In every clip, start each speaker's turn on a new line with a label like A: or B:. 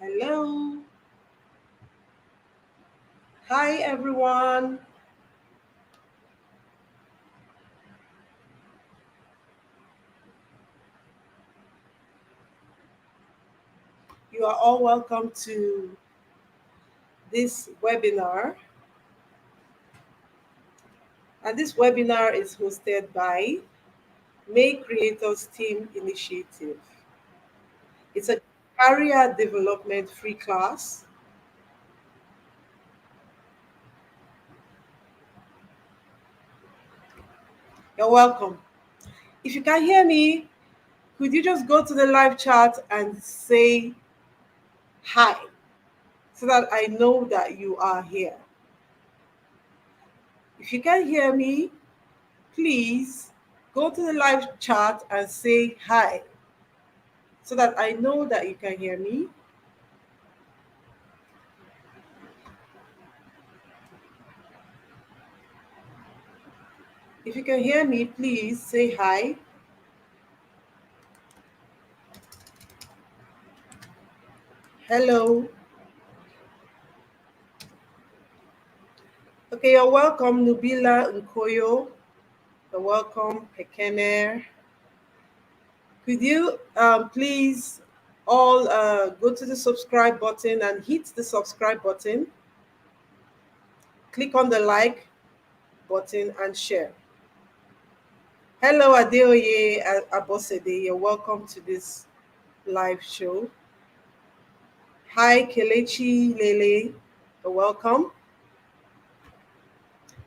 A: Hello. Hi, everyone. You are all welcome to this webinar. And this webinar is hosted by May Creators Team Initiative. It's a career development free class. You're welcome. If you can hear me, could you just go to the live chat and say hi so that I know that you are here? If you can hear me, please go to the live chat and say hi so that I know that you can hear me. If you can hear me, please say hi. Hello. Okay, you're welcome, Nubila Nkoyo. You're welcome, Pekener. Could you please all go to the subscribe button and hit the subscribe button? Click on the like button and share. Hello, Adeoye Abosede. You're welcome to this live show. Hi, Kelechi Lele. You're welcome.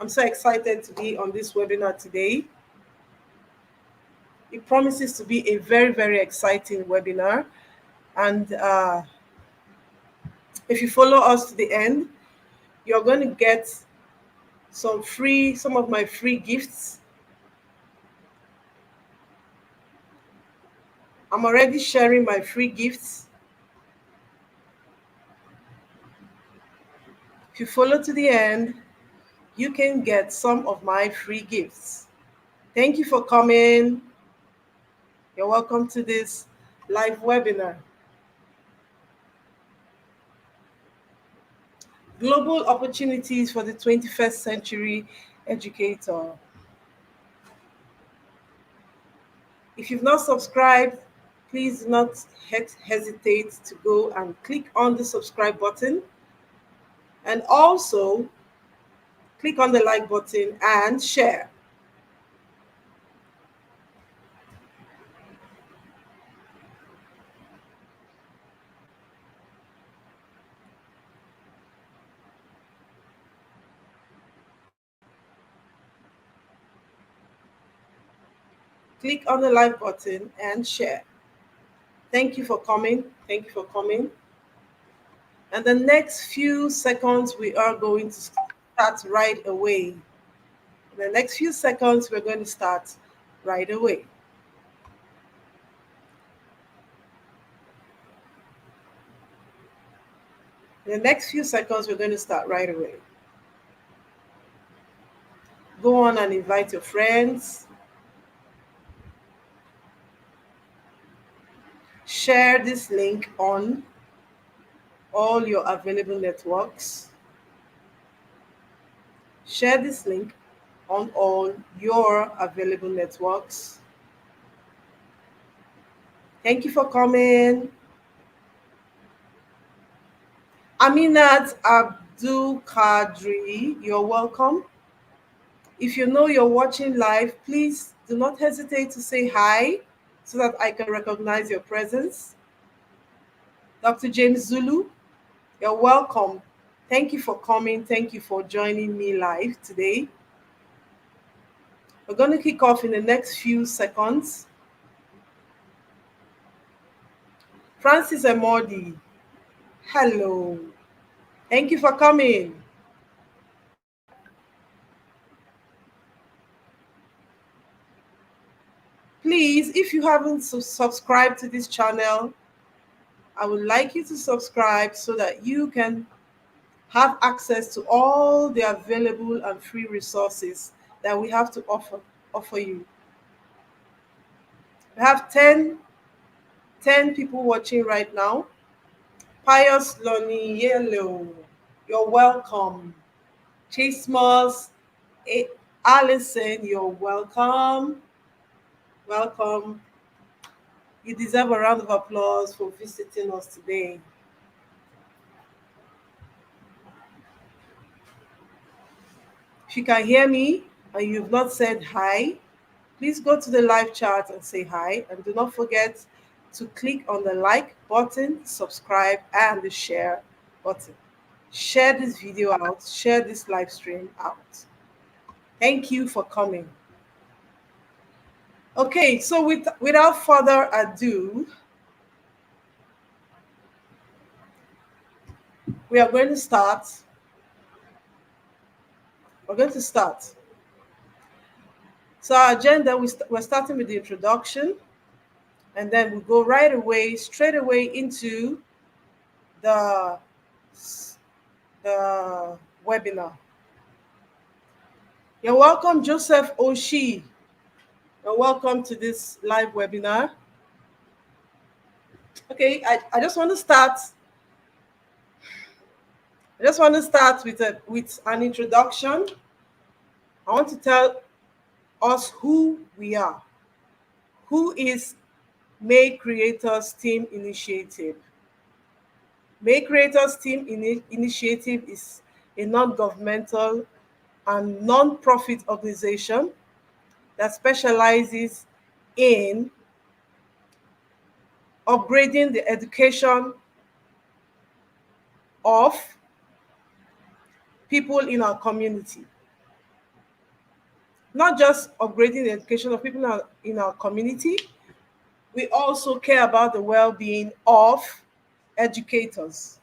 A: I'm so excited to be on this webinar today. It promises to be a very, very exciting webinar. And if you follow us to the end, you're going to get some of my free gifts. I'm already sharing my free gifts. If you follow to the end, you can get some of my free gifts. Thank you for coming. You're welcome to this live webinar. Global Opportunities for the 21st Century Educator. If you've not subscribed, please do not hesitate to go and click on the subscribe button and also click on the like button and share. Click on the like button and share. Thank you for coming. Thank you for coming. And the next few seconds, we are going to start right away. In the next few seconds, we're going to start right away. In the next few seconds, we're going to start right away. Go on and invite your friends. Share this link on all your available networks. Share this link on all your available networks. Thank you for coming. Aminat Abdul Kadri, you're welcome. If you know you're watching live, please do not hesitate to say hi so that I can recognize your presence. Dr. James Zulu, you're welcome. Thank you for coming. Thank you for joining me live today. We're going to kick off in the next few seconds. Francis Emodi, hello. Thank you for coming. Please, if you haven't subscribed to this channel, I would like you to subscribe so that you can have access to all the available and free resources that we have to offer you. We have 10 people watching right now. Pius Loniello, you're welcome. Chase Moss, Allison, you're welcome. Welcome. You deserve a round of applause for visiting us today. If you can hear me and you've not said hi, please go to the live chat and say hi. And do not forget to click on the like button, subscribe, and the share button. Share this video out, share this live stream out. Thank you for coming. Okay, so without further ado, we are going to start. We're going to start. So our agenda, we're starting with the introduction, and then we go straight away into the the webinar. You're welcome, Joseph Oshi. You're welcome to this live webinar. Okay, I just want to start. I just want to start with an introduction. I want to tell us who we are. Who is May Creators Team Initiative? May Creators Team Initiative is a non-governmental and non-profit organization that specializes in upgrading the education of people in our community. Not just upgrading the education of people in our community, we also care about the well-being of educators.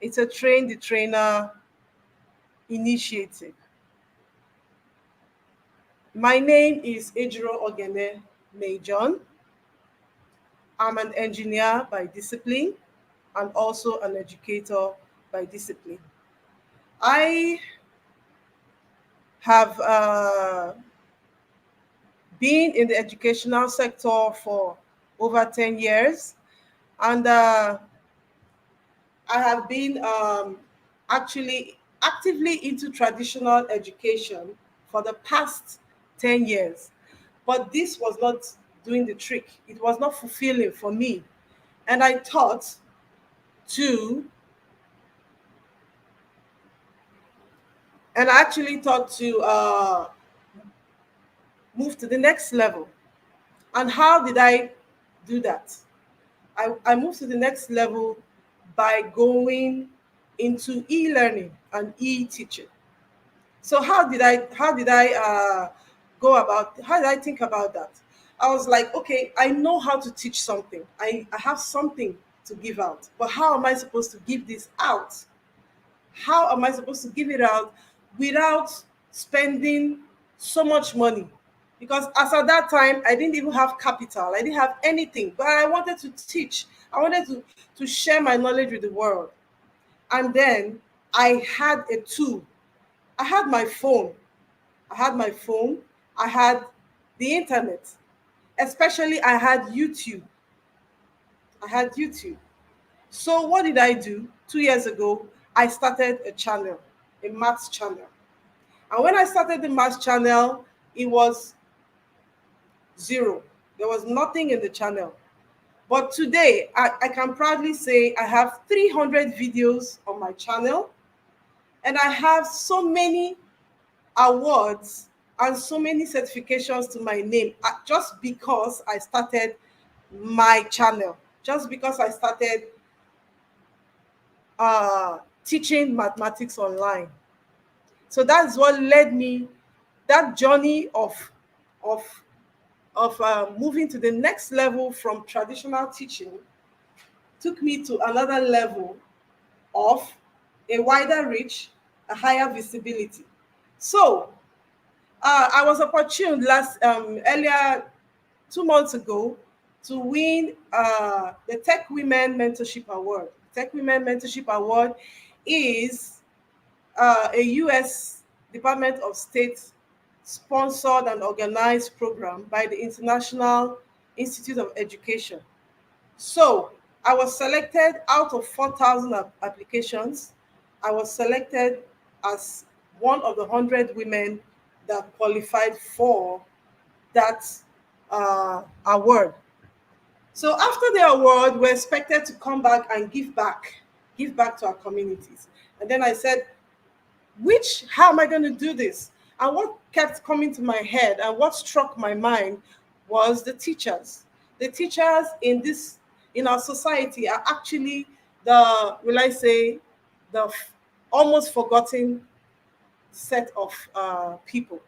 A: It's a train the trainer initiative. My name is Ejiro Ogene Mejon. I'm an engineer by discipline and also an educator by discipline. I have been in the educational sector for over 10 years, and I have been actually actively into traditional education for the past 10 years. But this was not doing the trick. It was not fulfilling for me. And I thought to, and I actually thought to move to the next level. And how did I do that? I moved to the next level by going into e-learning and e-teaching. So how did I how did I think about that? I was like, okay, I know how to teach something. I have something to give out, but how am I supposed to give this out? How am I supposed to give it out without spending so much money? Because as at that time, I didn't even have capital. I didn't have anything, but I wanted to teach. I wanted to share my knowledge with the world. And then I had a tool. I had my phone. I had my phone. I had the internet. Especially, I had YouTube. I had YouTube. So what did I do? 2 years ago, I started a channel, a maths channel. And when I started the maths channel, it was zero. There was nothing in the channel. But today, I can proudly say I have 300 videos on my channel, and I have so many awards and so many certifications to my name just because I started my channel, just because I started teaching mathematics online. So that's what led me, that journey of moving to the next level from traditional teaching took me to another level of a wider reach, a higher visibility. So I was opportune earlier 2 months ago to win the Tech Women Mentorship Award. Tech Women Mentorship Award is a U.S. Department of State sponsored and organized program by the International Institute of Education. So I was selected out of 4,000 applications. I was selected as one of the 100 women that qualified for that award. So after the award, we're expected to come back and give back to our communities. And then I said, how am I going to do this? And what kept coming to my head and what struck my mind was the teachers. The teachers in our society are actually will I say, the almost forgotten set of people.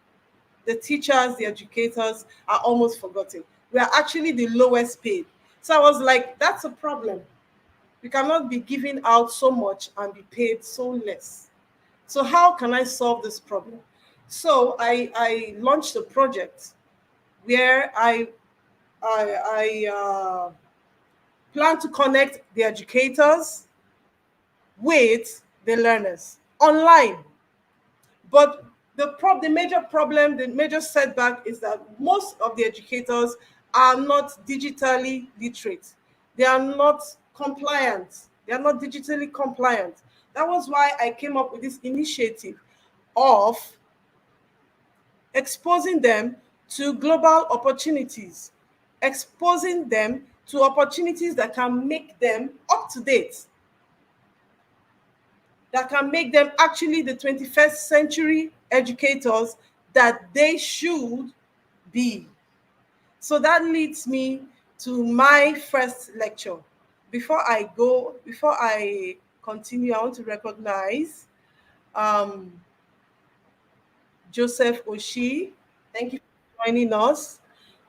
A: The teachers, the educators are almost forgotten. We are actually the lowest paid. So I was like, that's a problem. We cannot be giving out so much and be paid so less. So how can I solve this problem? So I launched a project where I plan to connect the educators with the learners online. But the major problem, the major setback is that most of the educators are not digitally literate. They are not compliant. They are not digitally compliant. That was why I came up with this initiative of exposing them to global opportunities, exposing them to opportunities that can make them up to date, that can make them actually the 21st century educators that they should be. So that leads me to my first lecture. Before I continue, I want to recognize um, Joseph Oshi. Thank you for joining us.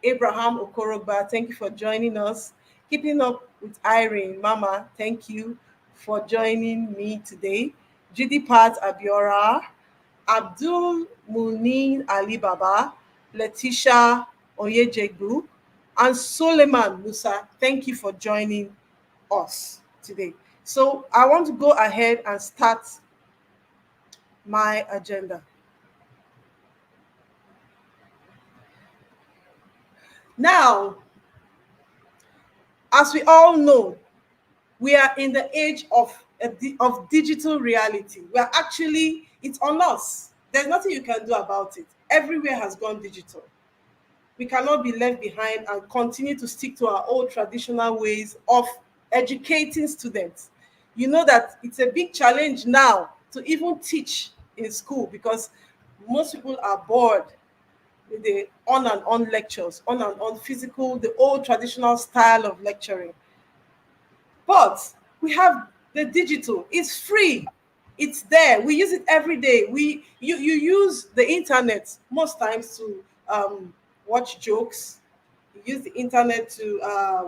A: Abraham Okorogba, thank you for joining us. Keeping up with Irene, Mama, thank you for joining me today. Judy Pat Abiora, Abdul Munin Ali Baba, Letitia Oyejegbu, and Suleiman Musa, thank you for joining us today. So I want to go ahead and start my agenda. Now, as we all know, we are in the age of digital reality. We are actually, it's on us. There's nothing you can do about it. Everywhere has gone digital. We cannot be left behind and continue to stick to our old traditional ways of educating students. You know that it's a big challenge now to even teach in school because most people are bored with the on lectures, on and on physical, the old traditional style of lecturing. But we have the digital. It's free. It's there. We use it every day. You use the internet most times to watch jokes. You use the internet to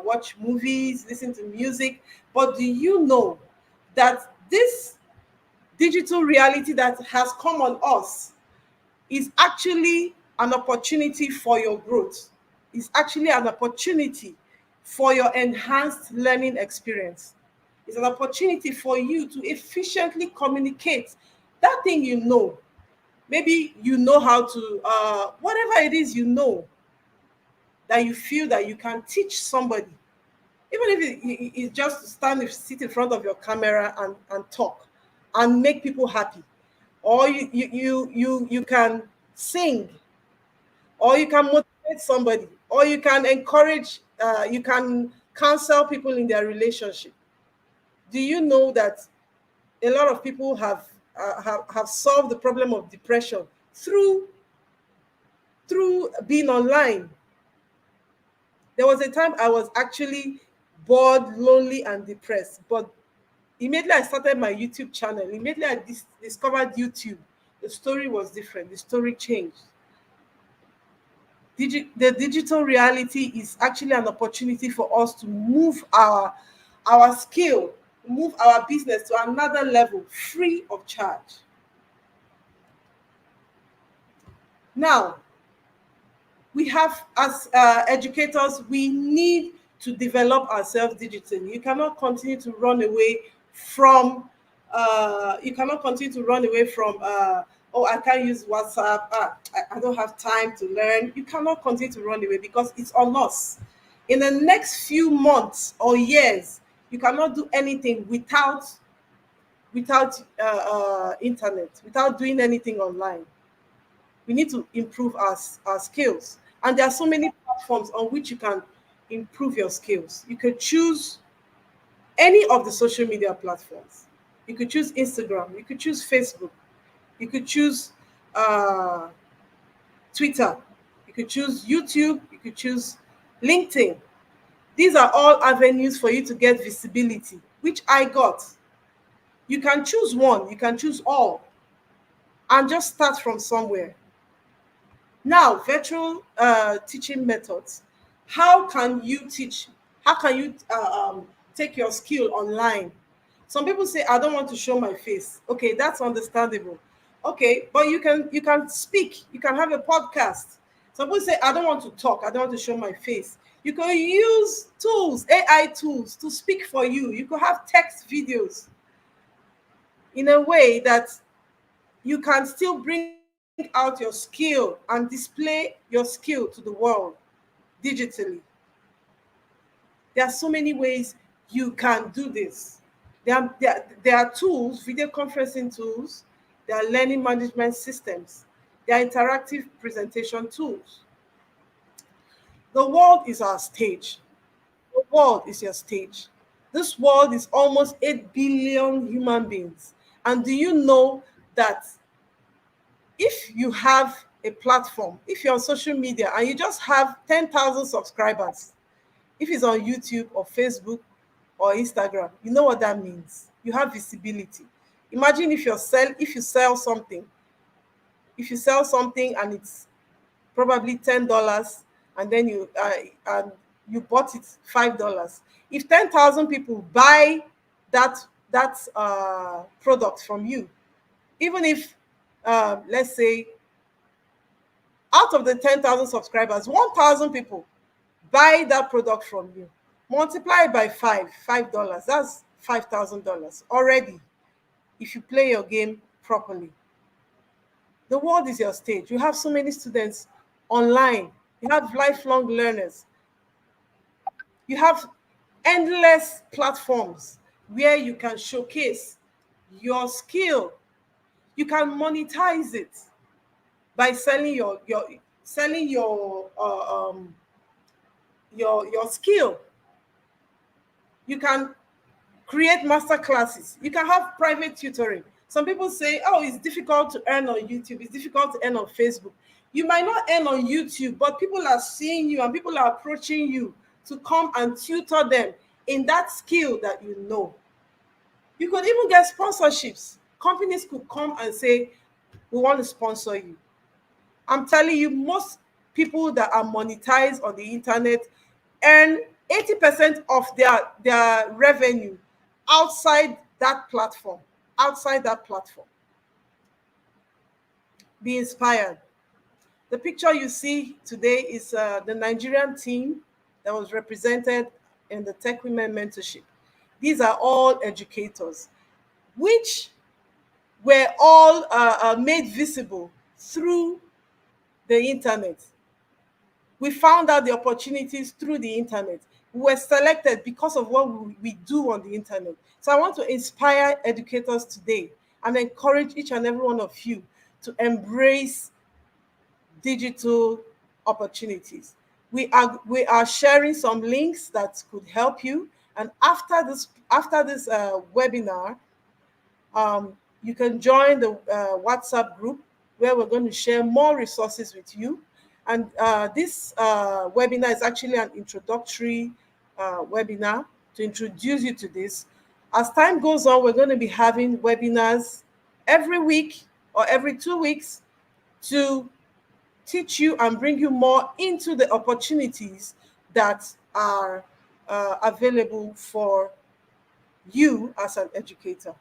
A: watch movies, listen to music. But do you know that this digital reality that has come on us is actually an opportunity for your growth? It's actually an opportunity for your enhanced learning experience. It's an opportunity for you to efficiently communicate that thing you know. Maybe you know how to, whatever it is you know, that you feel that you can teach somebody, even if it's just sit in front of your camera and talk and make people happy. Or you can sing, or you can motivate somebody, or you can encourage, you can counsel people in their relationship. Do you know that a lot of people have solved the problem of depression through being online? There was a time I was actually bored, lonely, and depressed, but immediately I started my YouTube channel. Immediately I discovered YouTube. The story was different. The story changed. The digital reality is actually an opportunity for us to move our skill, move our business to another level, free of charge. Now, we have, as educators, we need to develop ourselves digitally. You cannot continue to run away from oh, I can't use WhatsApp, I don't have time to learn. You cannot continue to run away because it's on us. In the next few months or years, You cannot do anything without internet, without doing anything online. We need to improve our skills. And there are so many platforms on which you can improve your skills. You could choose any of the social media platforms. You could choose Instagram, you could choose Facebook, you could choose uh, Twitter, you could choose YouTube, you could choose LinkedIn. These are all avenues for you to get visibility, which I got. You can choose one, you can choose all, and just start from somewhere. Now, virtual teaching methods. How can you teach? How can you take your skill online? Some people say, "I don't want to show my face." Okay, that's understandable. Okay, but you can speak. You can have a podcast. Some people say, "I don't want to talk. I don't want to show my face." You can use tools, AI tools, to speak for you. You could have text videos in a way that you can still bring out your skill and display your skill to the world digitally. There are so many ways you can do this. There are tools, video conferencing tools, there are learning management systems, there are interactive presentation tools. The world is our stage. The world is your stage. This world is almost 8 billion human beings. And do you know that if you have a platform, if you're on social media and you just have 10,000 subscribers, if it's on YouTube or Facebook or Instagram, you know what that means. You have visibility. Imagine if you sell something, if you sell something and it's probably $10, and then you bought it $5. If 10,000 people buy that product from you, even if let's say out of the 10,000 subscribers, 1,000 people buy that product from you, multiply it by $5, that's $5,000 already if you play your game properly. The world is your stage. You have so many students online, you have lifelong learners, you have endless platforms where you can showcase your skill. You can monetize it by selling your skill. You can create master classes. You can have private tutoring. Some people say, oh, it's difficult to earn on YouTube, it's difficult to earn on Facebook. You might not earn on YouTube, but people are seeing you and people are approaching you to come and tutor them in that skill that you know. You could even get sponsorships. Companies could come and say, we want to sponsor you. I'm telling you, most people that are monetized on the internet earn 80% of their revenue outside that platform. Outside that platform. Be inspired. The picture you see today is the Nigerian team that was represented in the Tech Women Mentorship. These are all educators, which were all made visible through the internet. We found out the opportunities through the internet. We were selected because of what we do on the internet. So I want to inspire educators today and encourage each and every one of you to embrace digital opportunities. We are sharing some links that could help you. And after this webinar, you can join the WhatsApp group where we're going to share more resources with you. And this webinar is actually an introductory webinar to introduce you to this. As time goes on, we're going to be having webinars every week or every 2 weeks to teach you and bring you more into the opportunities that are available for you as an educator.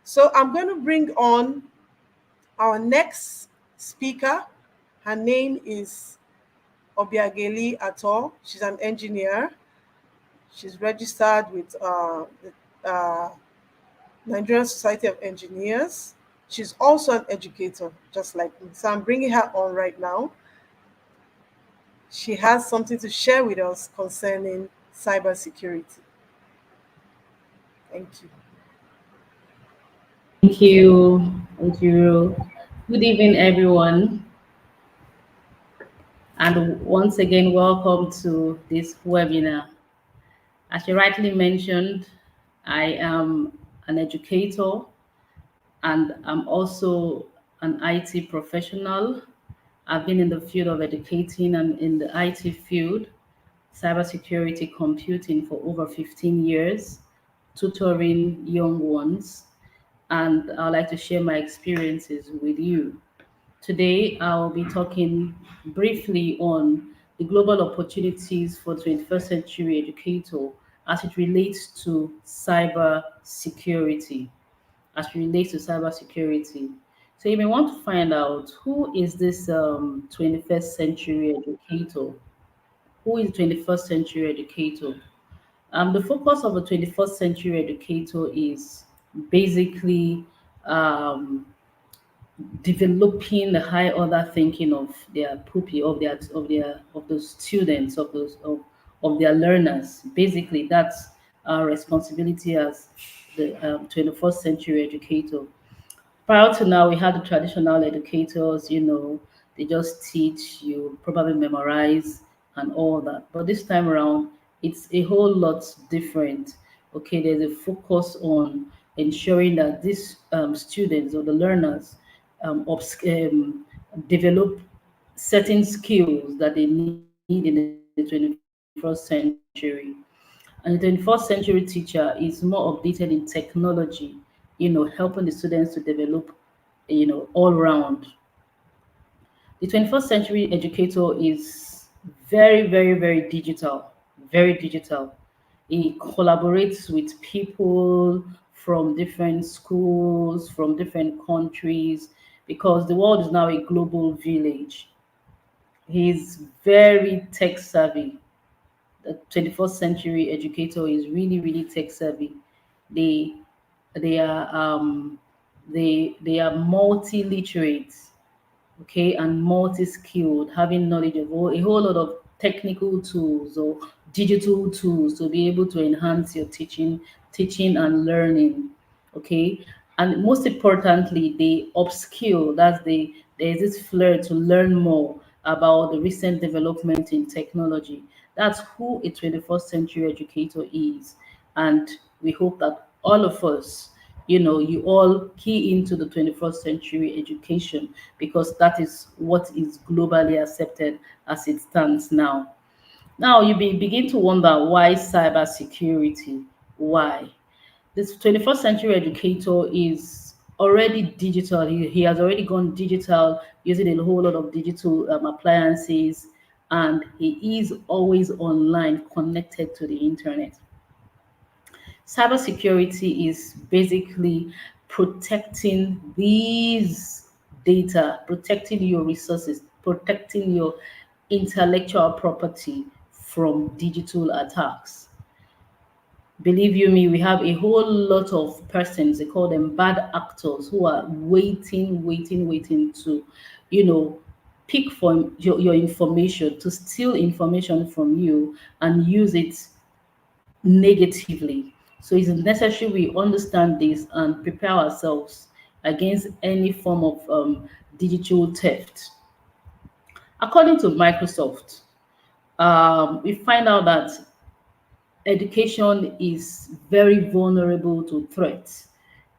A: So I'm going to bring on our next speaker. Her name is Obiageli Ato. She's an engineer. She's registered with the Nigerian Society of Engineers. She's also an educator, just like me. So I'm bringing her on right now. She has something to share with us concerning cybersecurity. Thank you.
B: Thank you. Thank you. Good evening, everyone. And once again, welcome to this webinar. As you rightly mentioned, I am an educator and I'm also an IT professional. I've been in the field of educating and in the IT field, cybersecurity computing for over 15 years, tutoring young ones, and I'd like to share my experiences with you. Today, I'll be talking briefly on the global opportunities for 21st century educator as it relates to cyber security. As it relates to cyber security. So you may want to find out who is this 21st century educator? Who is 21st century educator? The focus of a 21st century educator is basically um, developing the high order thinking of their pupil, of those students, of their learners. Basically, that's our responsibility as the 21st century educator. Prior to now, we had the traditional educators, they just teach, you probably memorize and all that. But this time around, it's a whole lot different. Okay, there's a focus on ensuring that these students or the learners develop certain skills that they need in the 21st century. And the 21st century teacher is more updated in technology, helping the students to develop, all round. The 21st century educator is very, very, very digital, very digital. He collaborates with people from different schools, from different countries, because the world is now a global village. He's very tech savvy. The 21st century educator is really, really tech savvy. They they are they are multi literate, okay, and multi-skilled, having knowledge of a whole lot of technical tools or digital tools to be able to enhance your teaching and learning, okay. And most importantly, they upskill. There's this flair to learn more about the recent development in technology. That's who a 21st century educator is. And we hope that all of us, you all key into the 21st century education, because that is what is globally accepted as it stands now. Now begin to wonder, why cybersecurity? Why? This 21st century educator is already digital. He has already gone digital using a whole lot of digital appliances, and he is always online, connected to the internet. Cybersecurity is basically protecting these data, protecting your resources, protecting your intellectual property from digital attacks. Believe you me, we have a whole lot of persons, they call them bad actors, who are waiting to, you know, pick for your information, to steal information from you and use it negatively. So it's necessary we understand this and prepare ourselves against any form of digital theft. According to Microsoft, we find out that education is very vulnerable to threats.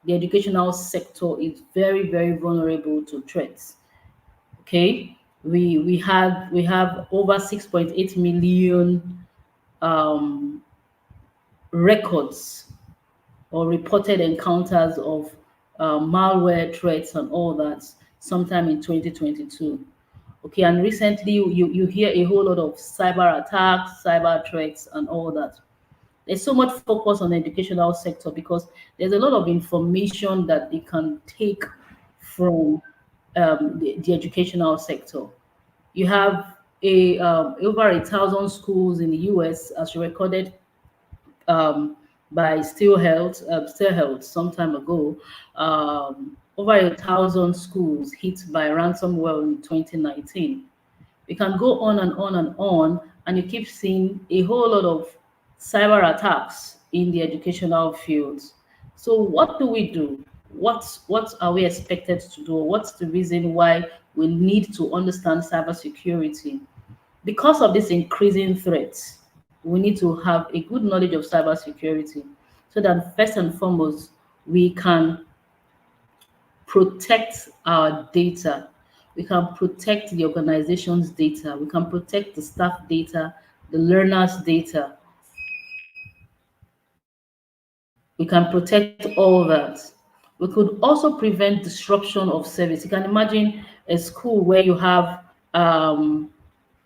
B: The educational sector is very, very vulnerable to threats. Okay, we have over 6.8 million um, records or reported encounters of malware threats and all that sometime in 2022. Okay, and recently you hear a whole lot of cyber attacks, cyber threats, and all that. There's so much focus on the educational sector because there's a lot of information that they can take from the educational sector. You have over 1,000 schools in the US, as recorded um, by Still Health some time ago. Over 1,000 schools hit by ransomware in 2019. We can go on and on and on, and you keep seeing a whole lot of cyber attacks in the educational fields. So what do we do? What are we expected to do? What's the reason why we need to understand cybersecurity? Because of this increasing threats, we need to have a good knowledge of cybersecurity so that first and foremost we can protect our data. We can protect the organization's data. We can protect the staff data, the learners' data. We can protect all that. We could also prevent disruption of service. You can imagine a school where you have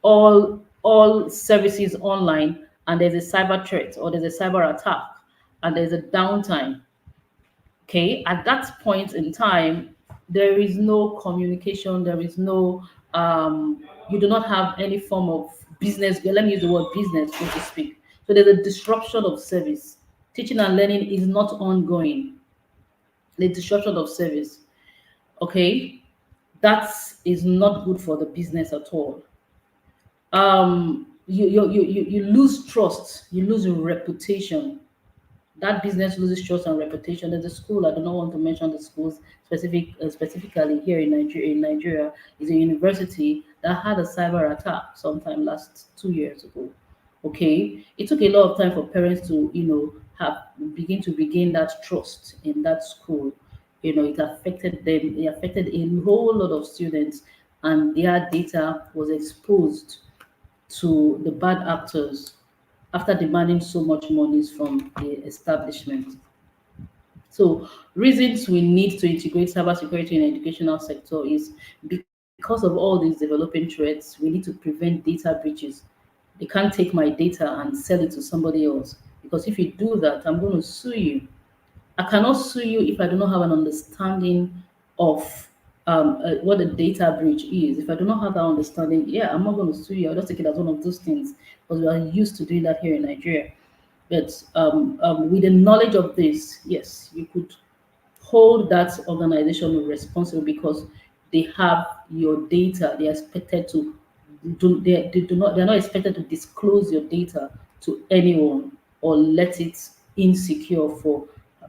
B: all services online and there's a cyber threat or there's a cyber attack and there's a downtime. Okay, at that point in time, there is no communication, there is no you do not have any form of business. Let me use the word business, so to speak. So there's a disruption of service. Teaching and learning is not ongoing. The disruption of service. Okay, that is not good for the business at all. You lose trust, you lose your reputation. That business loses trust and reputation. There's a school, I do not want to mention the schools specifically here in Nigeria. In Nigeria, is a university that had a cyber attack sometime last 2 years ago. Okay, it took a lot of time for parents to have begin to regain that trust in that school. It affected them. It affected a whole lot of students, and their data was exposed to the bad actors after demanding so much monies from the establishment. So reasons we need to integrate cybersecurity in the educational sector is because of all these developing threats, we need to prevent data breaches. They can't take my data and sell it to somebody else, because if you do that, I'm going to sue you. I cannot sue you if I do not have an understanding of what a data breach is. If I do not have that understanding, yeah, I'm not going to sue you. I'll just take it as one of those things because we are used to doing that here in Nigeria. But with the knowledge of this, yes, you could hold that organization responsible because they have your data. They are expected to they do not they're not expected to disclose your data to anyone or let it insecure for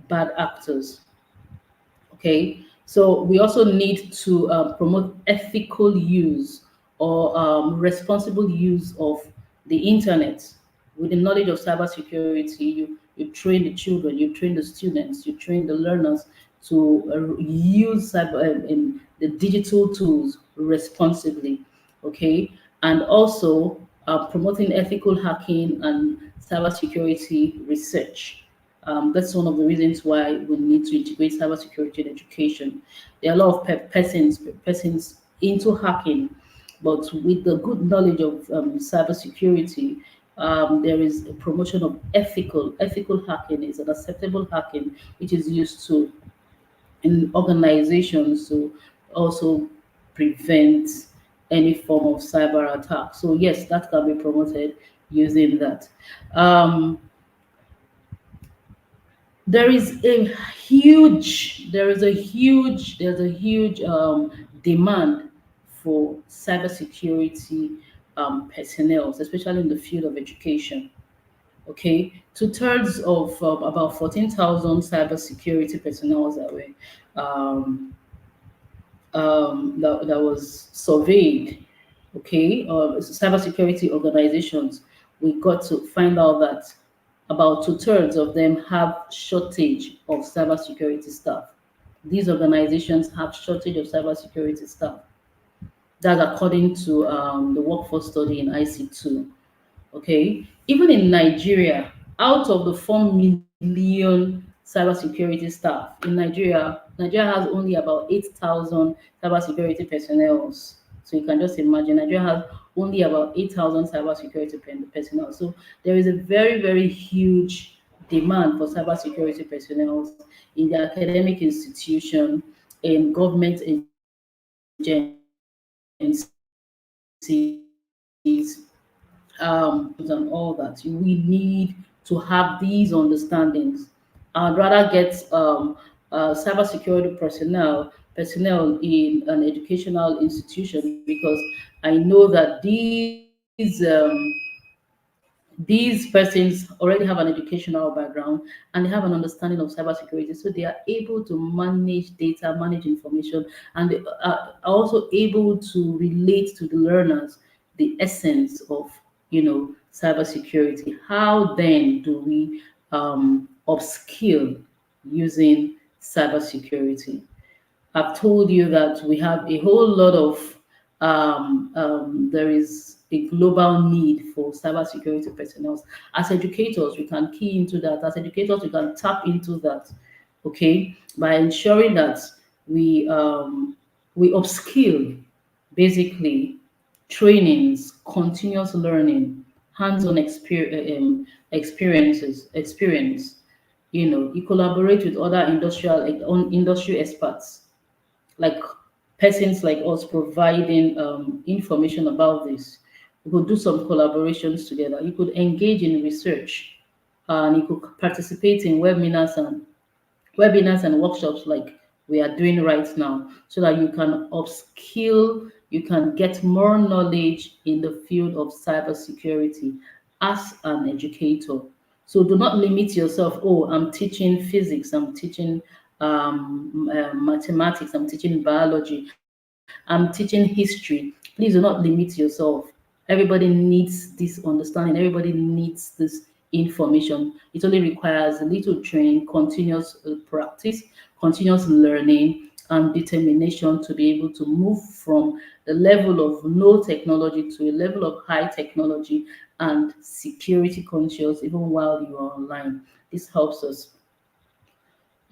B: bad actors. Okay, so we also need to promote ethical use or responsible use of the internet. With the knowledge of cybersecurity, you train the children, you train the students, you train the learners to use in the digital tools responsibly. Okay, and also promoting ethical hacking and cybersecurity research. That's one of the reasons why we need to integrate cybersecurity in education. There are a lot of persons into hacking, but with the good knowledge of cybersecurity, there is a promotion of ethical hacking is an acceptable hacking which is used to in organizations to also prevent any form of cyber attack. So yes, that can be promoted using that. Um, there's a huge demand for cybersecurity personnel, especially in the field of education. Okay, two-thirds of about 14,000 cybersecurity personnel that were that was surveyed. Okay, cybersecurity organizations, we got to find out that about two-thirds of them have shortage of cybersecurity staff. These organizations have shortage of cybersecurity staff. That's according to the workforce study in IC2. Okay, even in Nigeria, out of the 4 million cybersecurity staff in Nigeria has only about 8,000 cybersecurity personnel. So you can just imagine Nigeria has only about 8,000 cybersecurity personnel. So there is a very huge demand for cybersecurity personnel in the academic institution, in government agencies, and all that. We need to have these understandings. I'd rather get cybersecurity personnel in an educational institution because I know that these These persons already have an educational background and they have an understanding of cybersecurity, so they are able to manage data, manage information, and they are also able to relate to the learners the essence of, cybersecurity. How then do we upskill using cybersecurity? I've told you that we have a whole lot of there is a global need for cybersecurity personnel. As educators, we can key into that. As educators, we can tap into that, okay, by ensuring that we upskill, basically trainings, continuous learning, hands-on experience. You collaborate with other industry experts, like persons like us providing information about this. You could do some collaborations together. You could engage in research, and you could participate in webinars and workshops like we are doing right now, so that you can upskill, you can get more knowledge in the field of cybersecurity as an educator. So do not limit yourself. Oh, I'm teaching physics, I'm teaching mathematics, I'm teaching biology, I'm teaching history. Please do not limit yourself. Everybody needs this understanding, everybody needs this information. It only requires a little training, continuous practice, continuous learning, and determination to be able to move from the level of no technology to a level of high technology and security conscious even while you are online. This helps us,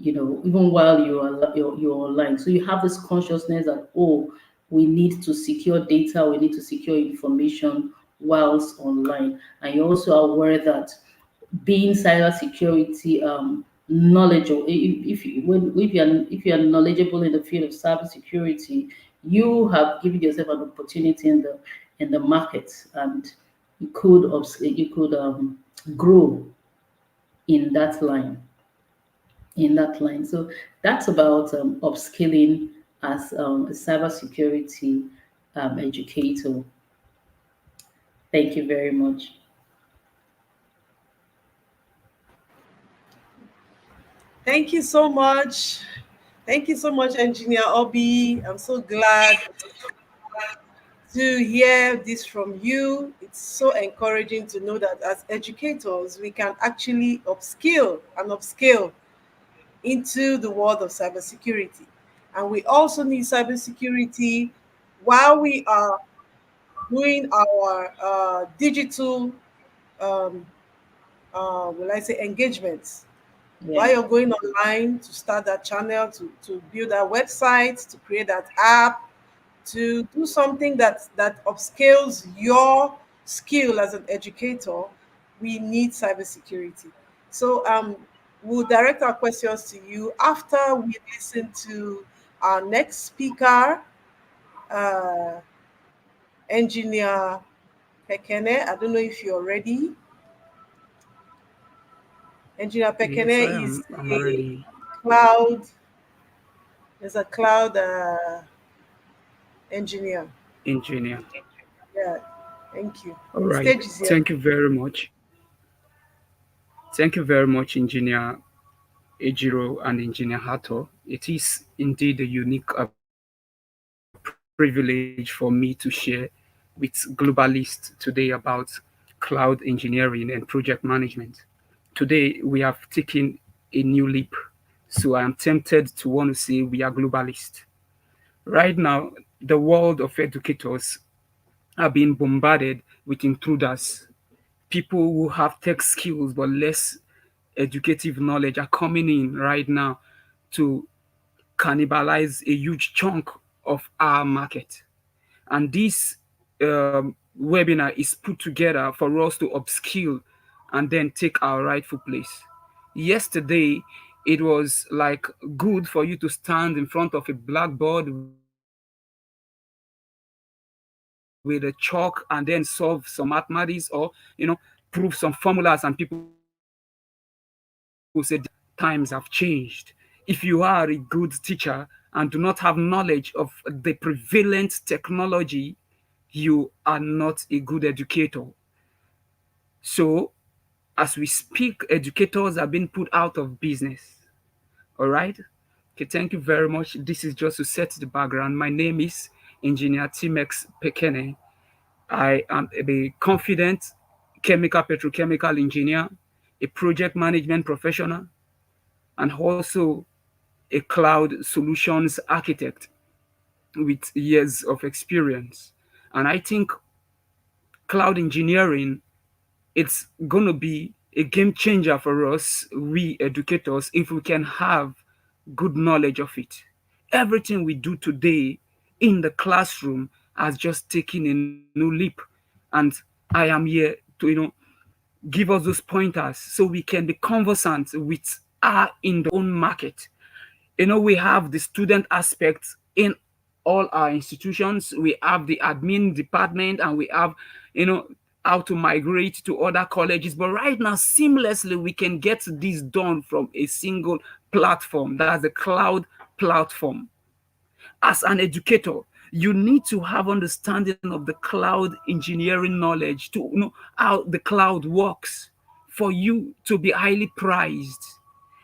B: even while you're online. So you have this consciousness that, oh, we need to secure data, we need to secure information whilst online. And you're also aware that being cybersecurity knowledgeable, if you're knowledgeable in the field of cybersecurity, you have given yourself an opportunity in the market, and you could grow in that line So that's about upskilling as a cybersecurity educator. Thank you very much.
A: Thank you so much. Thank you so much, Engineer Obi. I'm so glad to hear this from you. It's so encouraging to know that as educators, we can actually upskill into the world of cybersecurity. And we also need cybersecurity while we are doing our digital, um, will I say, engagements. While
B: Yeah.
A: you're going online to start that channel, to build that website, to create that app, to do something that upscales your skill as an educator, we need cybersecurity. So we'll direct our questions to you after we listen to our next speaker, uh, engineer Pekene. I don't know if you're ready. Engineer
C: Yes,
A: Pekene
C: I am.
A: is
C: I'm
A: a
C: already
A: cloud is a cloud engineer.
C: engineer.
A: Yeah, thank you.
C: All
A: The
C: right.
A: stage is here.
C: Thank you very much. Thank you very much, Engineer Ejiro and Engineer Hato. It is indeed a unique privilege for me to share with globalists today about cloud engineering and project management. Today, we have taken a new leap. So I am tempted to want to say we are globalists. Right now, the world of educators are being bombarded with intruders. People who have tech skills but less educative knowledge are coming in right now to cannibalize a huge chunk of our market. And this webinar is put together for us to upskill and then take our rightful place. Yesterday, it was like good for you to stand in front of a blackboard with a chalk and then solve some mathematics or, prove some formulas, and people say this is easy. Times have changed. If you are a good teacher and do not have knowledge of the prevalent technology, you are not a good educator. So So as we speak, educators are being put out of business. All right. Okay, thank you very much. This is just to set the background. My name is Engineer Timex Pekene. I am a confident chemical petrochemical engineer, a project management professional, and also a cloud solutions architect with years of experience. And I think cloud engineering, it's going to be a game changer for us, we educators, if we can have good knowledge of it. Everything we do today in the classroom has just taken a new leap. And I am here to, give us those pointers so we can be conversant with our in the own market. We have the student aspect in all our institutions. We have the admin department, and we have, how to migrate to other colleges. But right now, seamlessly, we can get this done from a single platform. That's the cloud platform. As an educator, you need to have understanding of the cloud engineering knowledge to know how the cloud works, for you to be highly prized,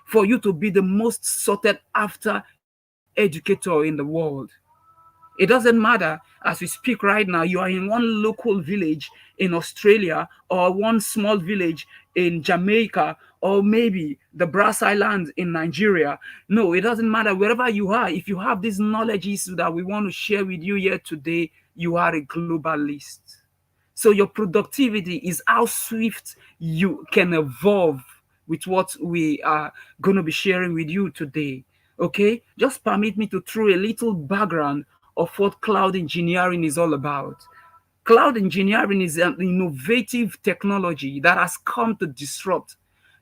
C: for you to be the most sought after educator in the world. It doesn't matter, as we speak right now, you are in one local village in Australia, or one small village in Jamaica, or maybe the Brass Islands in Nigeria. No, it doesn't matter. Wherever you are, if you have these knowledges that we want to share with you here today, you are a globalist. So your productivity is how swift you can evolve with what we are going to be sharing with you today. Okay, just permit me to throw a little background of what cloud engineering is all about. Cloud engineering is an innovative technology that has come to disrupt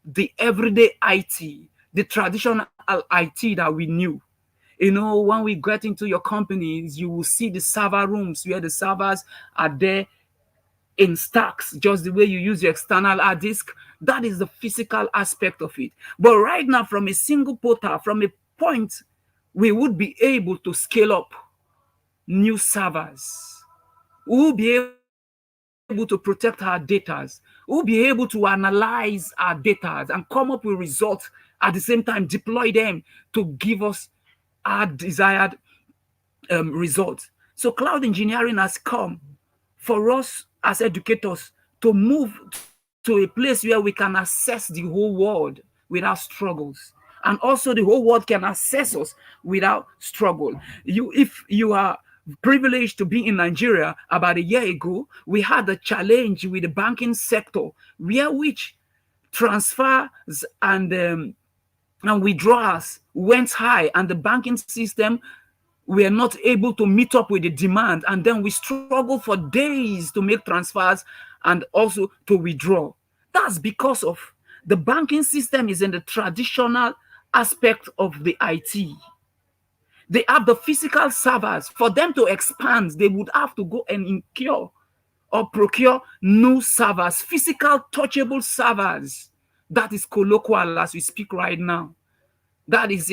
C: the everyday IT, the traditional IT that we knew. When we get into your companies, you will see the server rooms where the servers are there in stacks, just the way you use your external hard disk. That is the physical aspect of it. But right now, from a single portal, from a point, we would be able to scale up new servers. We will be able to protect our data. We'll be able to analyze our data and come up with results, at the same time deploy them to give us our desired results. So cloud engineering has come for us as educators to move to a place where we can access the whole world without struggles. And also the whole world can access us without struggle. If you are privileged to be in Nigeria, about a year ago, we had a challenge with the banking sector, where which transfers and withdrawals went high, and the banking system were not able to meet up with the demand, and then we struggled for days to make transfers and also to withdraw. That's because of the banking system is in the traditional aspect of the IT. They have the physical servers. For them to expand, they would have to go and incur or procure new servers, physical touchable servers. That is colloquial as we speak right now. That is,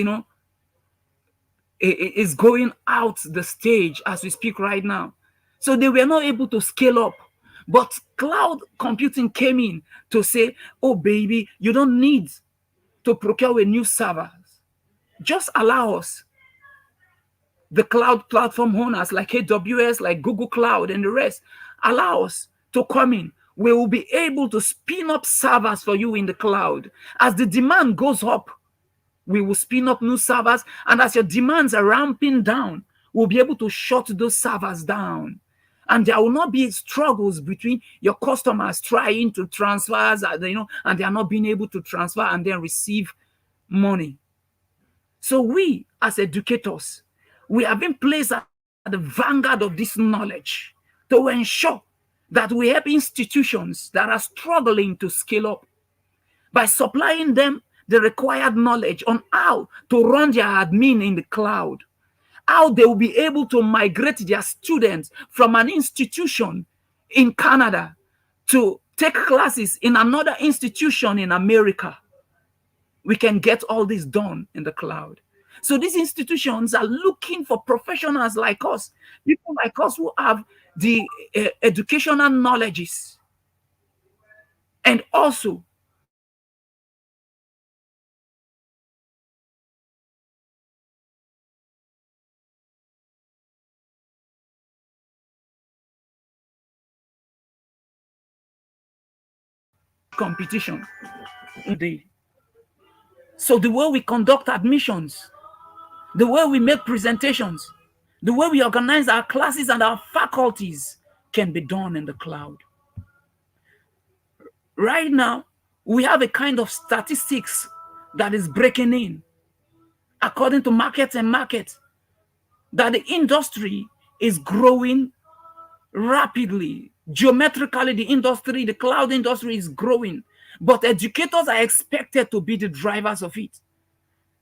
C: is going out the stage as we speak right now. So they were not able to scale up. But cloud computing came in to say, oh, baby, you don't need to procure a new server. Just allow us, the cloud platform owners like AWS, like Google Cloud, and the rest, allow us to come in. We will be able to spin up servers for you in the cloud. As the demand goes up, we will spin up new servers. And as your demands are ramping down, we'll be able to shut those servers down. And there will not be struggles between your customers trying to transfers, and they are not being able to transfer and then receive money. So we, as educators, we have been placed at the vanguard of this knowledge to ensure that we help institutions that are struggling to scale up by supplying them the required knowledge on how to run their admin in the cloud, how they will be able to migrate their students from an institution in Canada to take classes in another institution in America. We can get all this done in the cloud. So these institutions are looking for professionals like us, people like us who have the educational knowledges, And also, competition today. So the way we conduct admissions, the way we make presentations, the way we organize our classes and our faculties can be done in the cloud. Right now, we have a kind of statistics that is breaking in, according to markets and markets, that the industry is growing rapidly. Geometrically, the cloud industry is growing, but educators are expected to be the drivers of it.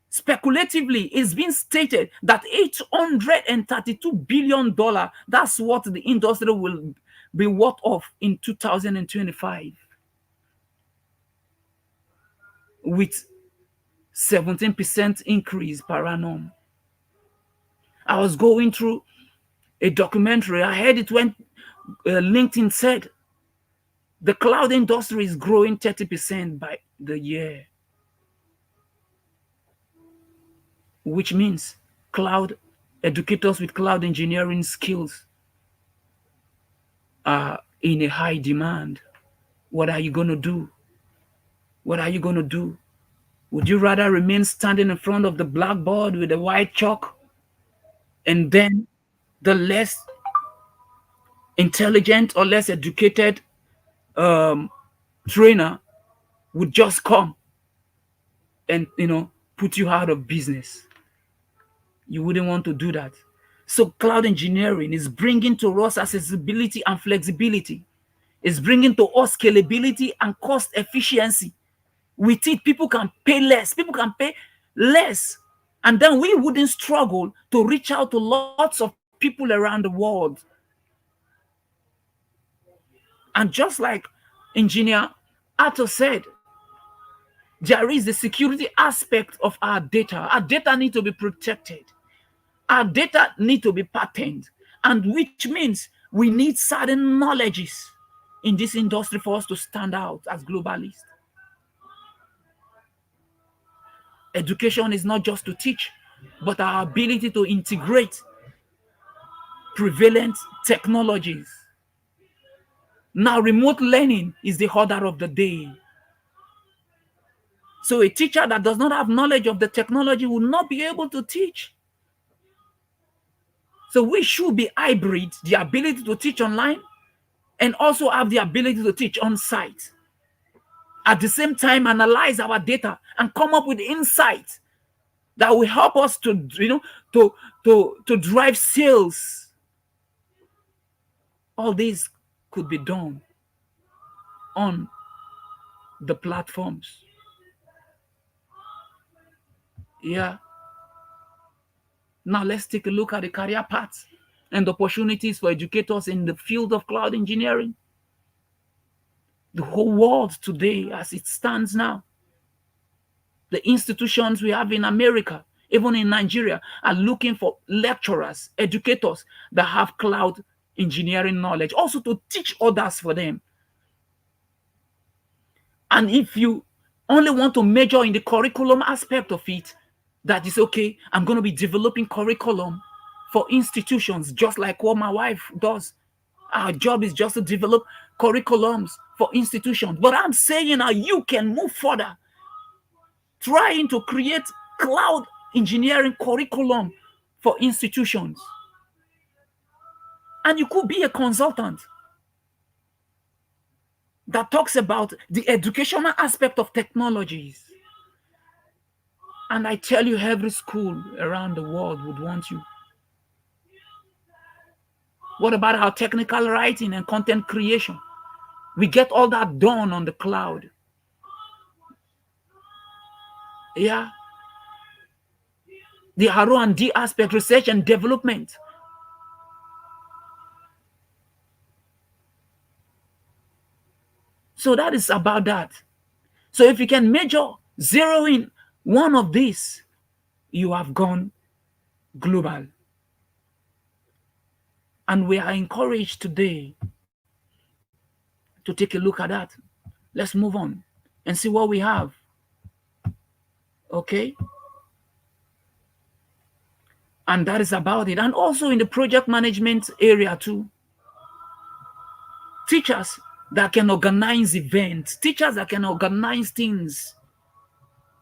C: Speculatively, it's been stated that $832 billion, that's what the industry will be worth of in 2025, with 17% increase per annum. I was going through a documentary. I heard it when LinkedIn said the cloud industry is growing 30% by the year, which means cloud educators with cloud engineering skills are in a high demand. What are you going to do? What are you going to do? Would you rather remain standing in front of the blackboard with a white chalk, and then the less intelligent or less educated um, trainer would just come and put you out of business? You wouldn't want to do that. So cloud engineering is bringing to us accessibility and flexibility. It's bringing to us scalability and cost efficiency. With it, people can pay less. People can pay less. And then we wouldn't struggle to reach out to lots of people around the world. And just like Engineer Arthur said, there is the security aspect of our data. Our data need to be protected. Our data need to be patented. And which means we need certain knowledges in this industry for us to stand out as globalists. Education is not just to teach, but our ability to integrate prevalent technologies. Now, remote learning is the order of the day. So a teacher that does not have knowledge of the technology will not be able to teach. So we should be hybrid, the ability to teach online and also have the ability to teach on site. At the same time, analyze our data and come up with insights that will help us to drive sales. All this could be done on the platforms. Yeah. Now let's take a look at the career paths and opportunities for educators in the field of cloud engineering. The whole world today, as it stands now, the institutions we have in America, even in Nigeria, are looking for lecturers, educators that have cloud engineering knowledge, also to teach others for them. And if you only want to major in the curriculum aspect of it, that is okay. I'm going to be developing curriculum for institutions, just like what my wife does. Our job is just to develop curriculums for institutions. But I'm saying now you can move further, trying to create cloud engineering curriculum for institutions. And you could be a consultant that talks about the educational aspect of technologies. And I tell you, every school around the world would want you. What about our technical writing and content creation? We get all that done on the cloud. Yeah. The R&D aspect, research and development. So that is about that. So if you can major, zero in one of these, you have gone global. And we are encouraged today to take a look at that.
D: Let's move on and see what we have. Okay? And that is about it. And also in the project management area too, teachers that can organize events, teachers that can organize things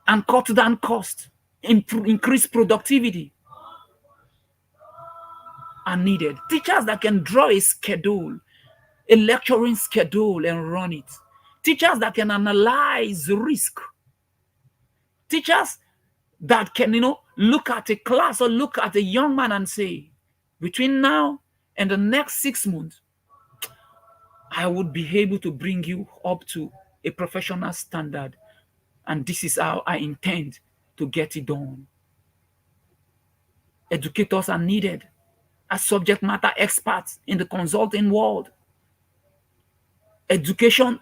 D: and cut down cost, increase productivity are needed. Teachers that can draw a schedule, a lecturing schedule and run it. Teachers that can analyze risk. Teachers that can, look at a class or look at a young man and say, between now and the next 6 months, I would be able to bring you up to a professional standard. And this is how I intend to get it done. Educators are needed as subject matter experts in the consulting world. Education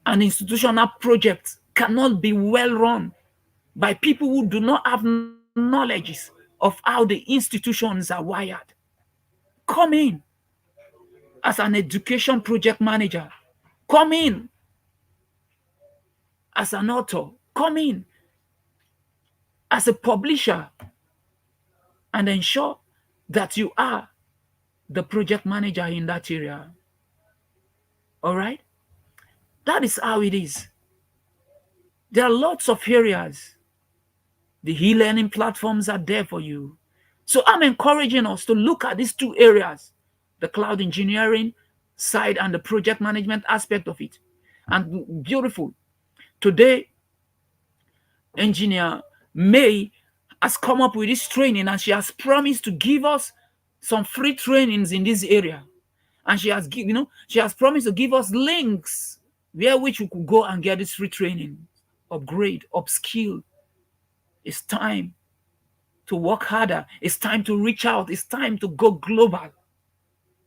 D: and institutional projects cannot be well run by people who do not have knowledge of how the institutions are wired. Come in as an education project manager. Come in as an author. Come in as a publisher and ensure that you are the project manager in that area. All right? That is how it is. There are lots of areas. The e-learning platforms are there for you. So I'm encouraging us to look at these two areas, the cloud engineering side and the project management aspect of it. And beautiful. Today, Engineer May has come up with this training and she has promised to give us some free trainings in this area. And she has promised to give us links where which we could go and get this free training, upgrade, upskill. It's time to work harder. It's time to reach out. It's time to go global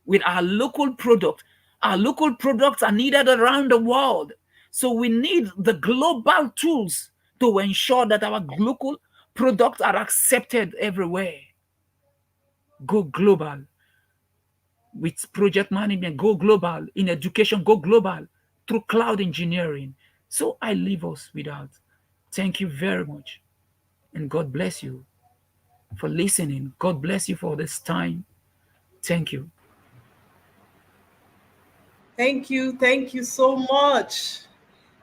D: with our local product. Our local products are needed around the world. So we need the global tools to ensure that our local products are accepted everywhere. Go global with project management. Go global in education. Go global through cloud engineering. So I leave us with that. Thank you very much. And God bless you for listening. God bless you for this time. Thank you.
A: Thank you so much,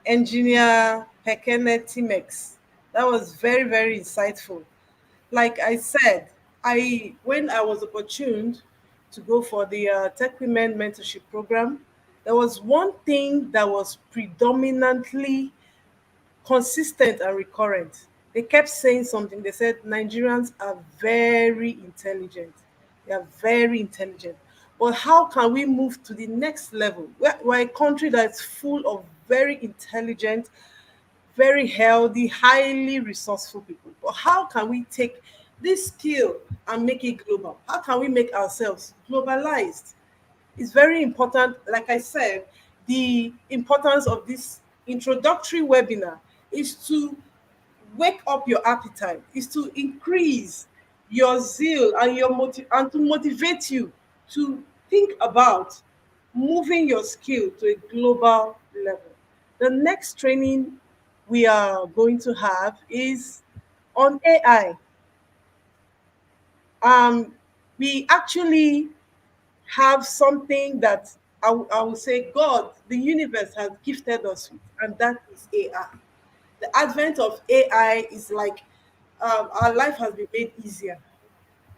A: Engineer Pekene Timex. That was very, very insightful. Like I said, when I was opportuned to go for the Tech Women Mentorship Program, there was one thing that was predominantly consistent and recurrent. They kept saying something. They said Nigerians are very intelligent. They are very intelligent. But how can we move to the next level? We're a country that's full of very intelligent, very healthy, highly resourceful people. But how can we take this skill and make it global? How can we make ourselves globalized? It's very important. Like I said, the importance of this introductory webinar is to wake up your appetite, is to increase your zeal and and to motivate you to think about moving your skill to a global level. The next training we are going to have is on AI. Um, we actually have something that I will say God, the universe has gifted us with, and that is AI. The advent of AI is like our life has been made easier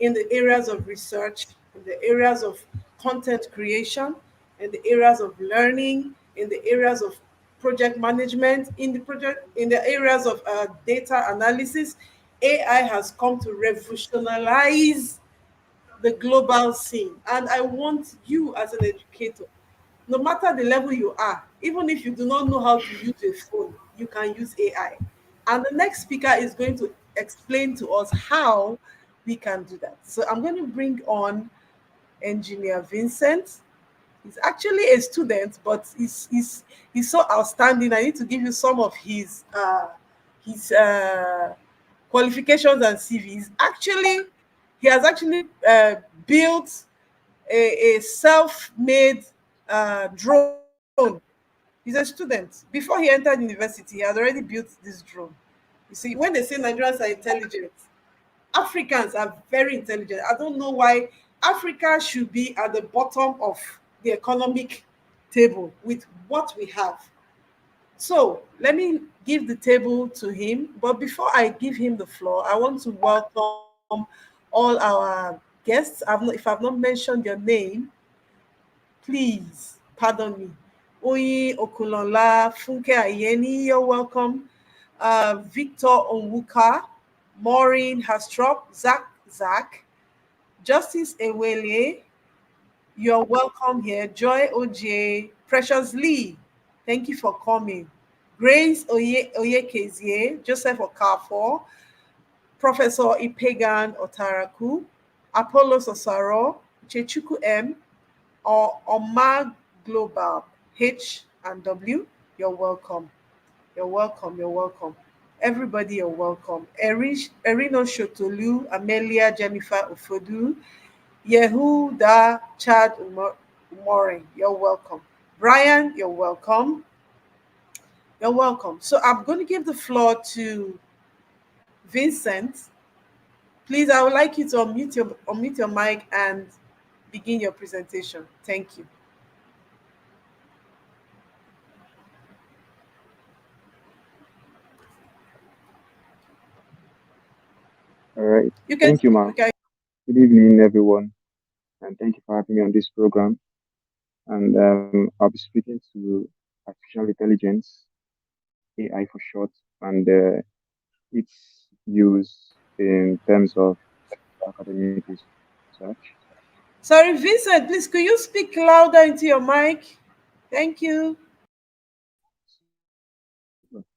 A: in the areas of research, in the areas of content creation, in the areas of learning, in the areas of project management, in the areas of data analysis. AI has come to revolutionize the global scene. And I want you as an educator, no matter the level you are, even if you do not know how to use a phone, you can use AI. And the next speaker is going to explain to us how we can do that. So I'm going to bring on Engineer Vincent. He's actually a student, but he's so outstanding. I need to give you some of his qualifications and CVs. Actually, he has actually built a self-made drone. He's He's a student. Before he entered university, he had already built this drone. You see, when they say Nigerians are intelligent, Africans are very intelligent. I don't know why Africa should be at the bottom of the economic table with what we have. So let me give the table to him. But before I give him the floor, I want to welcome all our guests. If I've not mentioned your name, please pardon me. Oyin Okulonla, Funke Ayeni, you're welcome. Victor Onwuka, Maureen Hastrop, Zach, Justice Ewele, you're welcome here. Joy OJ, Precious Lee, thank you for coming. Grace Oyekezie, Joseph Okafor, Professor Ipegan Otaraku, Apollo Sosaro, Chechuku M, or Omag Global H and W. You're welcome. You're welcome. You're welcome. Everybody, you're welcome. Erino Shotolu, Amelia Jennifer Ofodu, Yehuda Chad Umorin, you're welcome. Brian, you're welcome. You're welcome. So I'm going to give the floor to Vincent. Please, I would like you to unmute your mic and begin your presentation. Thank you.
E: All right.
A: You can
E: Thank you,
A: speak.
E: ma'am. Good evening, everyone, and thank you for having me on this program. And I'll be speaking to artificial intelligence, AI for short, and its use in terms of academic research.
A: Sorry, Vincent, please, could you speak louder into your mic? Thank you.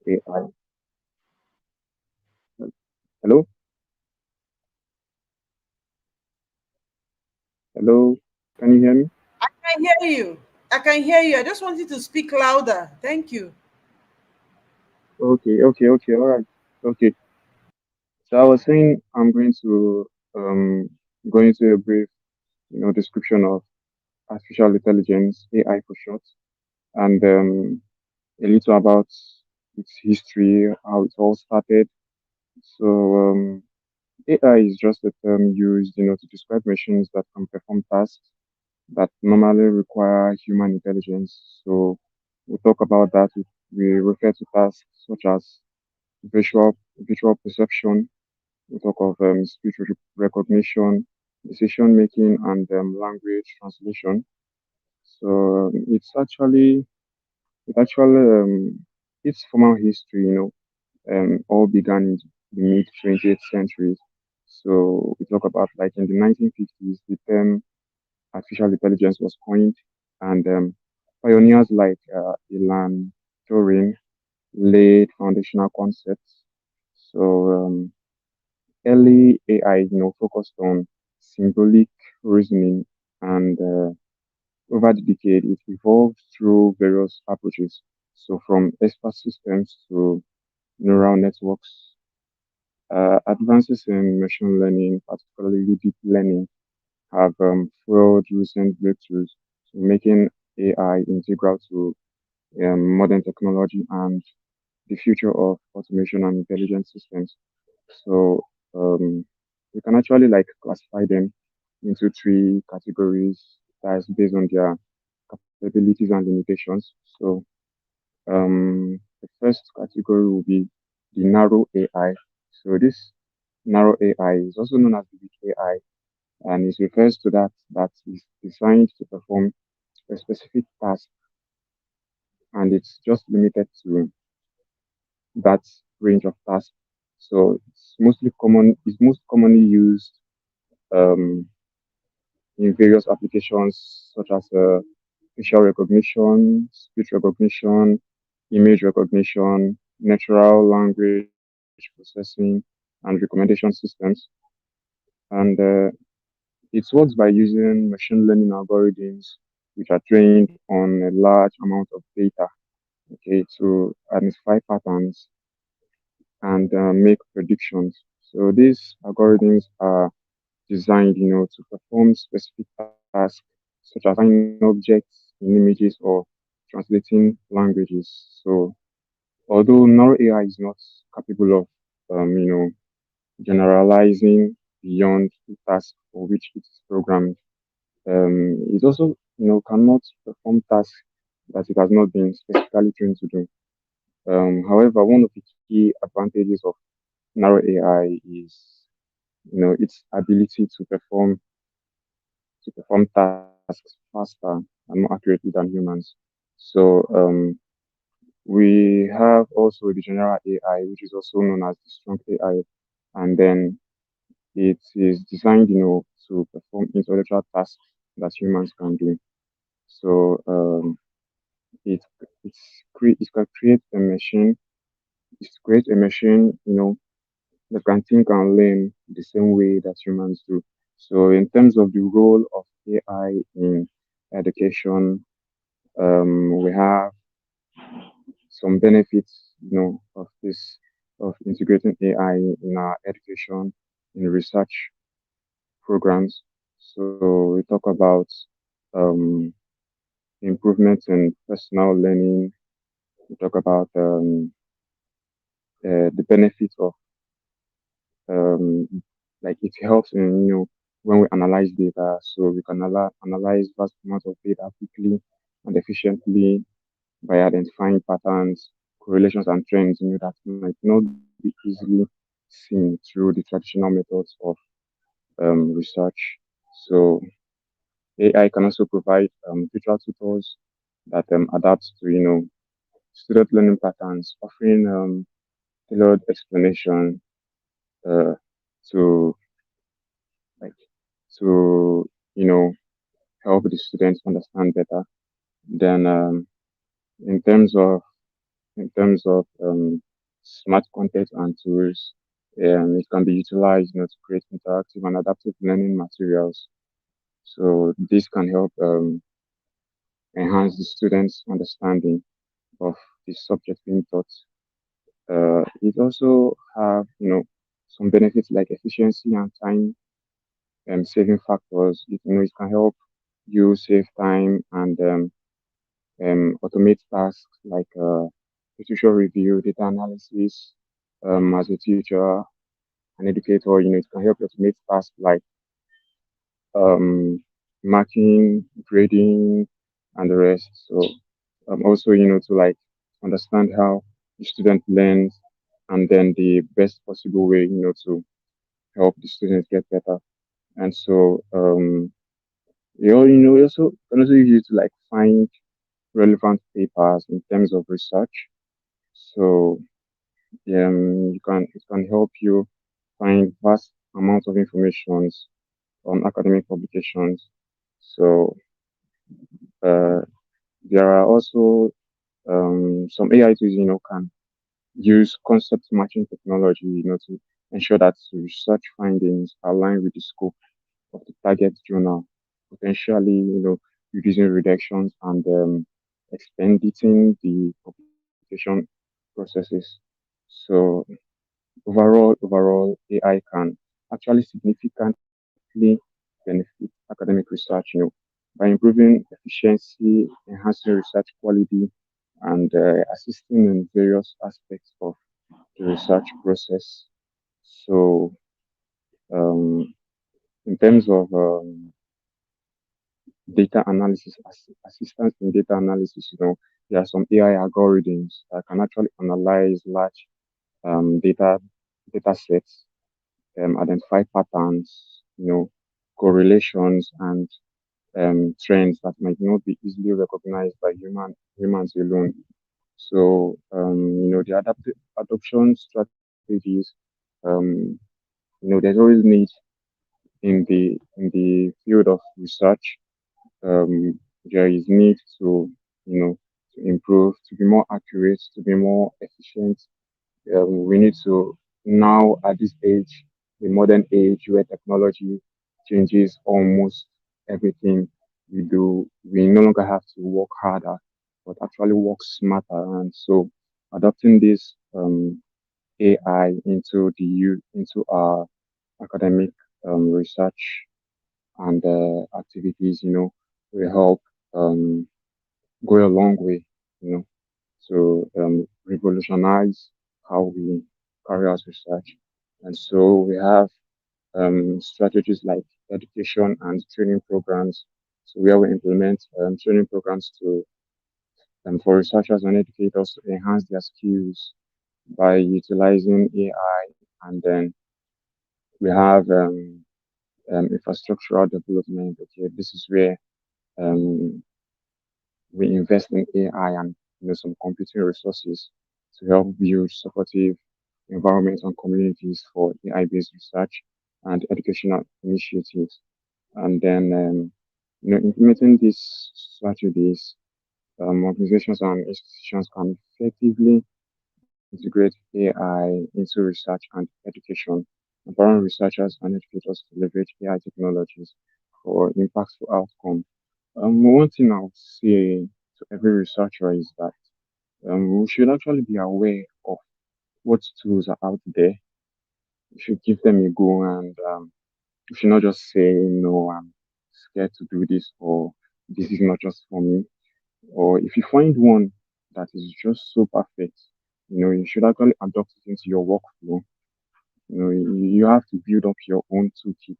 E: AI. Hello? Hello? Can you hear me?
A: I can hear you. I can hear you. I just want you to speak louder. Thank you.
E: Okay. All right. Okay. So I was saying I'm going to go into a brief, description of artificial intelligence, AI for short, and a little about its history, how it all started. So, AI is just a term used, to describe machines that can perform tasks that normally require human intelligence. So, we talk about that. We refer to tasks such as visual perception. We talk of speech recognition, decision making, and language translation. So, its formal history, all began in the mid 20th century. So we talk about like in the 1950s, the term artificial intelligence was coined, and pioneers like Ilan Turing laid foundational concepts. So early AI, focused on symbolic reasoning, and over the decade, it evolved through various approaches. So from expert systems to neural networks. Advances in machine learning, particularly deep learning, have fueled recent breakthroughs, so making AI integral to modern technology and the future of automation and intelligent systems. So we can actually like classify them into three categories that's based on their capabilities and limitations. So the first category will be the narrow AI. So this narrow AI is also known as the weak AI, and it refers to that is designed to perform a specific task, and it's just limited to that range of tasks. So it's most commonly used um, in various applications such as facial recognition, speech recognition, image recognition, natural language processing, and recommendation systems. And it works by using machine learning algorithms, which are trained on a large amount of data, okay, to identify patterns and make predictions. So these algorithms are designed, to perform specific tasks such as finding objects in images or translating languages. So although narrow AI is not capable of generalizing beyond the task for which it is programmed, it also cannot perform tasks that it has not been specifically trained to do. However, one of the key advantages of narrow AI is its ability to perform tasks faster and more accurately than humans. So we have also the general AI, which is also known as the strong AI, and then it is designed, to perform intellectual tasks that humans can do. So it it can create a machine. It's create a machine, that can think and learn the same way that humans do. So in terms of the role of AI in education, we have some benefits, of integrating AI in our education, in research programs. So we talk about um, improvements in personal learning. We talk about the benefits of like it helps in when we analyze data, so we can analyze vast amounts of data quickly and efficiently by identifying patterns, correlations, and trends that might not be easily seen through the traditional methods of research. So AI can also provide visual tutors that adapt to student learning patterns, offering tailored explanation uh, to like to help the students understand better. Then in terms of smart content and tools, it can be utilized to create interactive and adaptive learning materials. So this can help enhance the students' understanding of the subject being taught. It also have some benefits like efficiency and time saving factors. It can help you save time and automate tasks like literature review, data analysis. As a teacher, an educator, it can help you automate tasks like um, marking, grading, and the rest. So also, to like understand how the student learns and then the best possible way, to help the students get better. And so, you also can also use it to like find relevant papers in terms of research. So it can help you find vast amounts of information on academic publications. So uh, there are also some AI tools, can use concept matching technology, to ensure that research findings align with the scope of the target journal, potentially, reducing redactions and expediting the publication processes. So overall, AI can actually significantly benefit academic research, by improving efficiency, enhancing research quality, and assisting in various aspects of the research process. So, um, in terms of data analysis, assistance in data analysis, there are some AI algorithms that can actually analyze large data sets, identify patterns, correlations and trends that might not be easily recognized by humans alone. So the adoption strategies, um, there's always need in the field of research. There is need to to improve, to be more accurate, to be more efficient. We need to now at this age, the modern age where technology changes almost everything we do. We no longer have to work harder, but actually work smarter. And so, adopting this AI into our academic research and activities, will help go a long way, you know, to revolutionize how we carry out research. And so we have strategies like education and training programs. So where we implement training programs to for researchers and educators to enhance their skills by utilizing AI, and then we have infrastructural development. Okay, this is where um, we invest in AI and some computing resources to help build supportive environments and communities for AI-based research and educational initiatives. And then implementing these strategies, organizations and institutions can effectively integrate AI into research and education, empowering researchers and educators to leverage AI technologies for impactful outcomes. One thing I would say to every researcher is that we should actually be aware of what tools are out there. We should give them a go, and we should not just say, no, I'm scared to do this, or this is not just for me. Or if you find one that is just so perfect, you should actually adopt it into your workflow. You have to build up your own toolkit.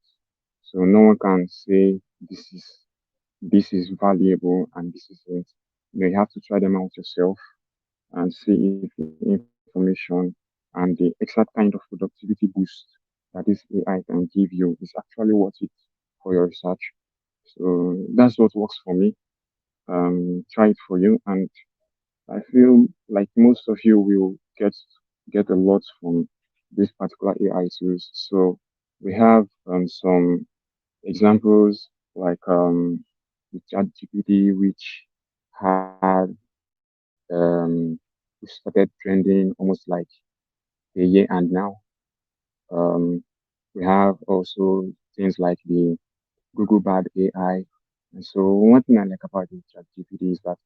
E: So no one can say this is valuable and this isn't. You have to try them out yourself and see if the information and the exact kind of productivity boost that this AI can give you is actually worth it for your research. So that's what works for me. Try it for you, and I feel like most of you will get a lot from this particular AI tools. So we have some examples like the ChatGPT, which had which started trending almost like a year and now. Um, we have also things like the Google Bard AI. And so one thing I like about the ChatGPT is that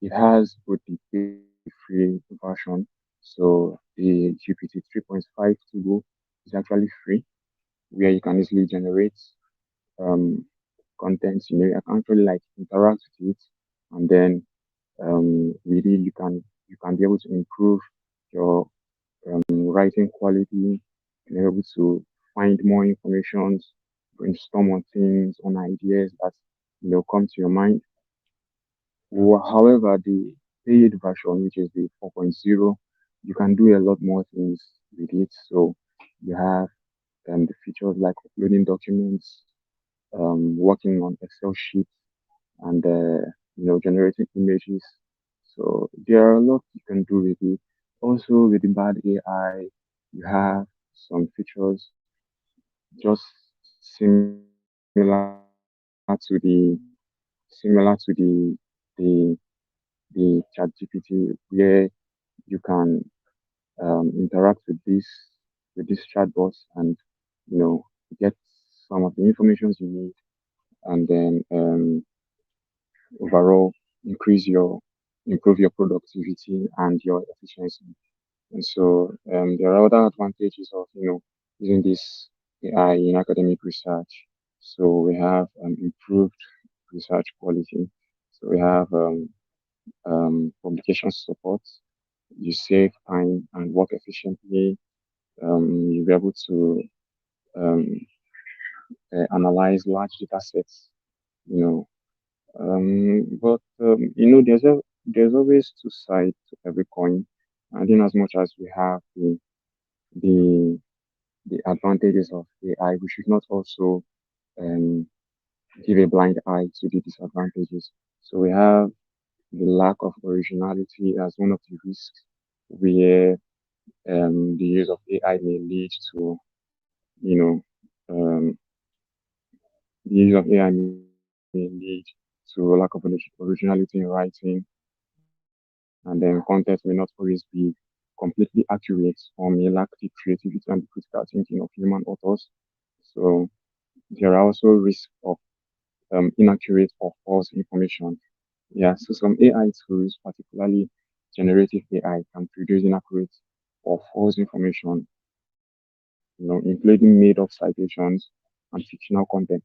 E: it has both the free version. So the GPT 3.5 Turbo is actually free, where you can easily generate um, content. You can actually like interact with it, and then really you can be able to improve your writing quality, and be able to find more information, brainstorm on things, on ideas that come to your mind. However, the paid version, which is the 4.0, you can do a lot more things with it. So you have the features like uploading documents, working on Excel sheets, and generating images. So there are a lot you can do with it. Also, with the bad AI, you have some features just similar to the the ChatGPT, where you can interact with this chatbot and get some of the information you need, and then overall increase your improve your productivity and your efficiency. And so there are other advantages of using this AI in academic research. So we have improved research quality. So we have publication support. You save time and work efficiently. You'll be able to um, analyze large data sets. You know, but there's always two sides to every coin, and in as much as we have the the advantages of AI, we should not also um, give a blind eye to the disadvantages. So we have the lack of originality as one of the risks, where the use of AI may lead to, you know, um, the use of AI may lead to a lack of originality in writing, and then content may not always be completely accurate or may lack the creativity and the critical thinking of human authors. So there are also risks of inaccurate or false information. Yeah, so some AI tools, particularly generative AI, can produce inaccurate or false information, including made-up citations and fictional content.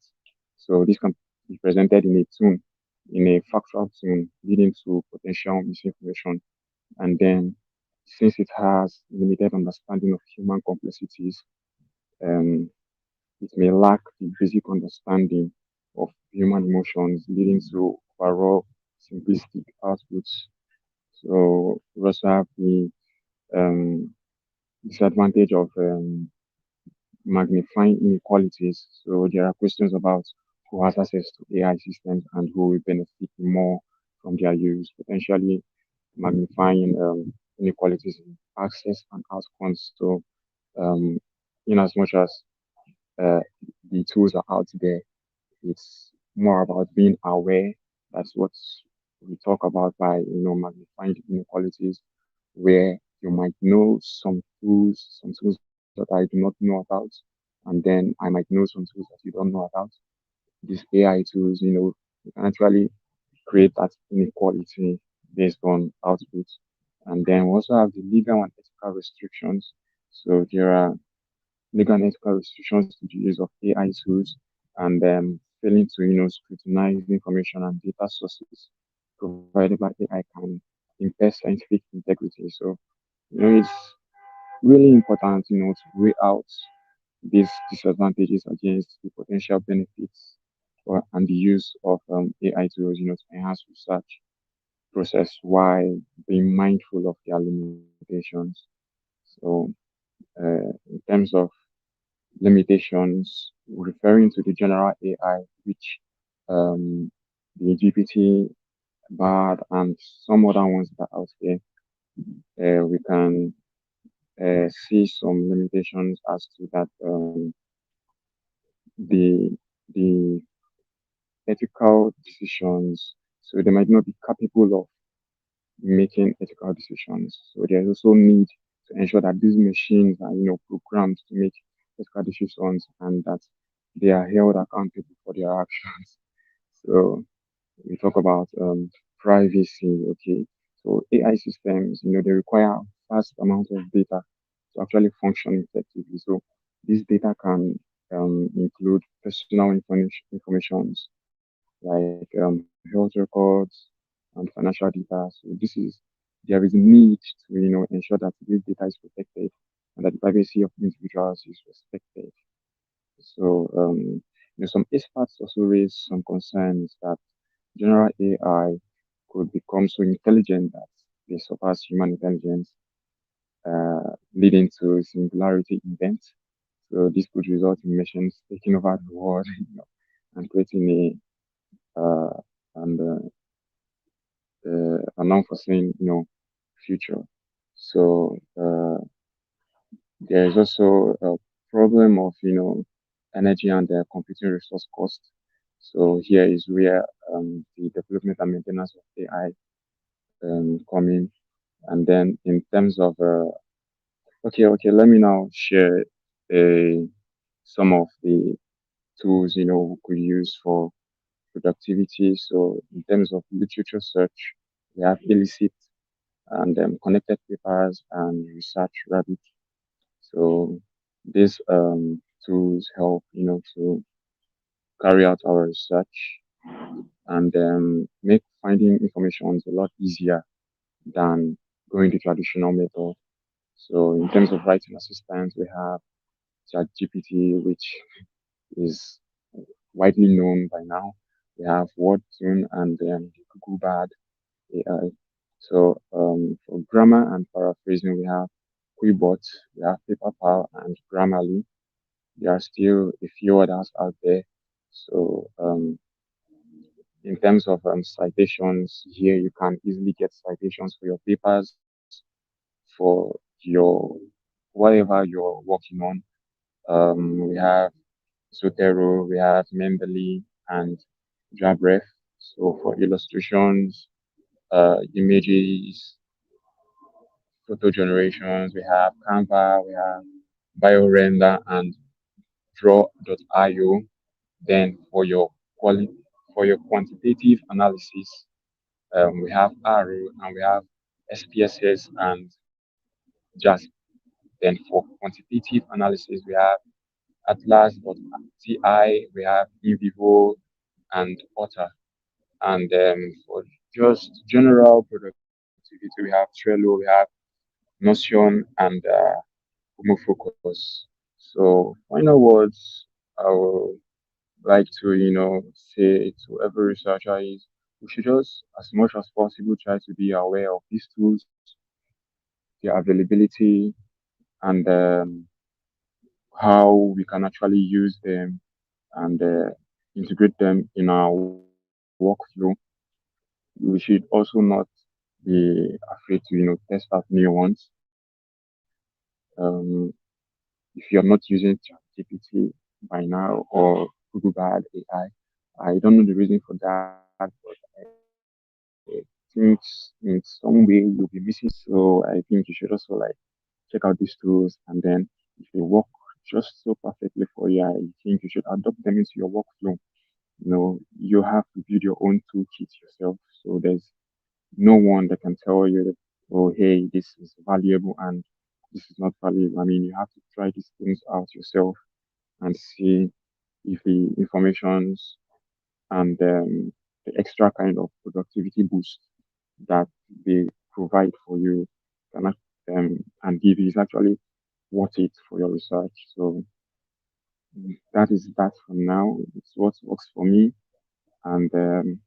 E: So this can be presented in a tone in a factual tone, leading to potential misinformation. And then, since it has limited understanding of human complexities, um, it may lack the basic understanding of human emotions, leading to overall simplistic outputs. So we also have the um, disadvantage of magnifying inequalities. So there are questions about who has access to AI systems and who will benefit more from their use, potentially magnifying inequalities in access and outcomes. So, um, in as much as uh, the tools are out there, it's more about being aware. That's what we talk about by magnifying the inequalities, where you might know some tools that I do not know about, and then I might know some tools that you don't know about. These AI tools, you can actually create that inequality based on output. And then we also have the legal and ethical restrictions. So there are legal and ethical restrictions to the use of AI tools, and failing to scrutinize information and data sources provided by AI can impair scientific integrity. So it's really important to weigh out these disadvantages against the potential benefits and the use of AI tools to enhance research process while being mindful of their limitations. So in terms of limitations, referring to the general AI, which um, the GPT, BARD, and some other ones that are out there, we can see some limitations as to that the the ethical decisions. So they might not be capable of making ethical decisions. So there's also need to ensure that these machines are programmed to make ethical decisions and that they are held accountable for their actions. So we talk about privacy. Okay, so AI systems, they require vast amounts of data to actually function effectively. So this data can include personal informations like health records and financial data. So there is a need to ensure that this data is protected and that the privacy of individuals is respected. So some experts also raise some concerns that general AI could become so intelligent that they surpass human intelligence, leading to singularity events. So this could result in machines taking over the world, and creating uh, and an unforeseen, future. So there is also a problem of, energy and computing resource cost. So here is where the development and maintenance of AI come in. And then in terms of okay, let me now share uh, some of the tools we could use for productivity. So in terms of literature search, we have illicit and connected papers and research rabbit. So these tools help to carry out our research and make finding information a lot easier than going the traditional method. So in terms of writing assistance, we have ChatGPT, which is widely known by now. We have WordTune and the Google Bard AI. So for grammar and paraphrasing, we have Quibot, we have PaperPal and Grammarly. There are still a few others out there. So in terms of citations, here you can easily get citations for your papers, for your whatever you're working on. We have Zotero, we have Mendeley, and Jabref. So for illustrations, images, photo generations, we have Canva, we have BioRender, and Draw.io. Then for your quantitative analysis, we have Arrow and we have SPSS and JASP. Then for quantitative analysis, we have Atlas.ti, we have InVivo and Otter. And for just general productivity, we have Trello, we have Notion, and Homo Focus. So, final words I would like to, say to every researcher is we should just, as much as possible, try to be aware of these tools, their availability, and how we can actually use them and integrate them in our workflow. We should also not be afraid to, test out new ones. Um, if you are not using ChatGPT by now or Google Bard AI, I don't know the reason for that, but I think in some way you'll be missing something. So I think you should also like check out these tools, and then if they work just so perfectly for you, I think you should adopt them into your workflow. You have to build your own toolkit yourself. So there's no one that can tell you that, oh, hey, this is valuable and this is not valuable. I mean, you have to try these things out yourself and see if the informations and the extra kind of productivity boost that they provide for you can and give you is actually worth it for your research. So that is that for now. It's what works for me, and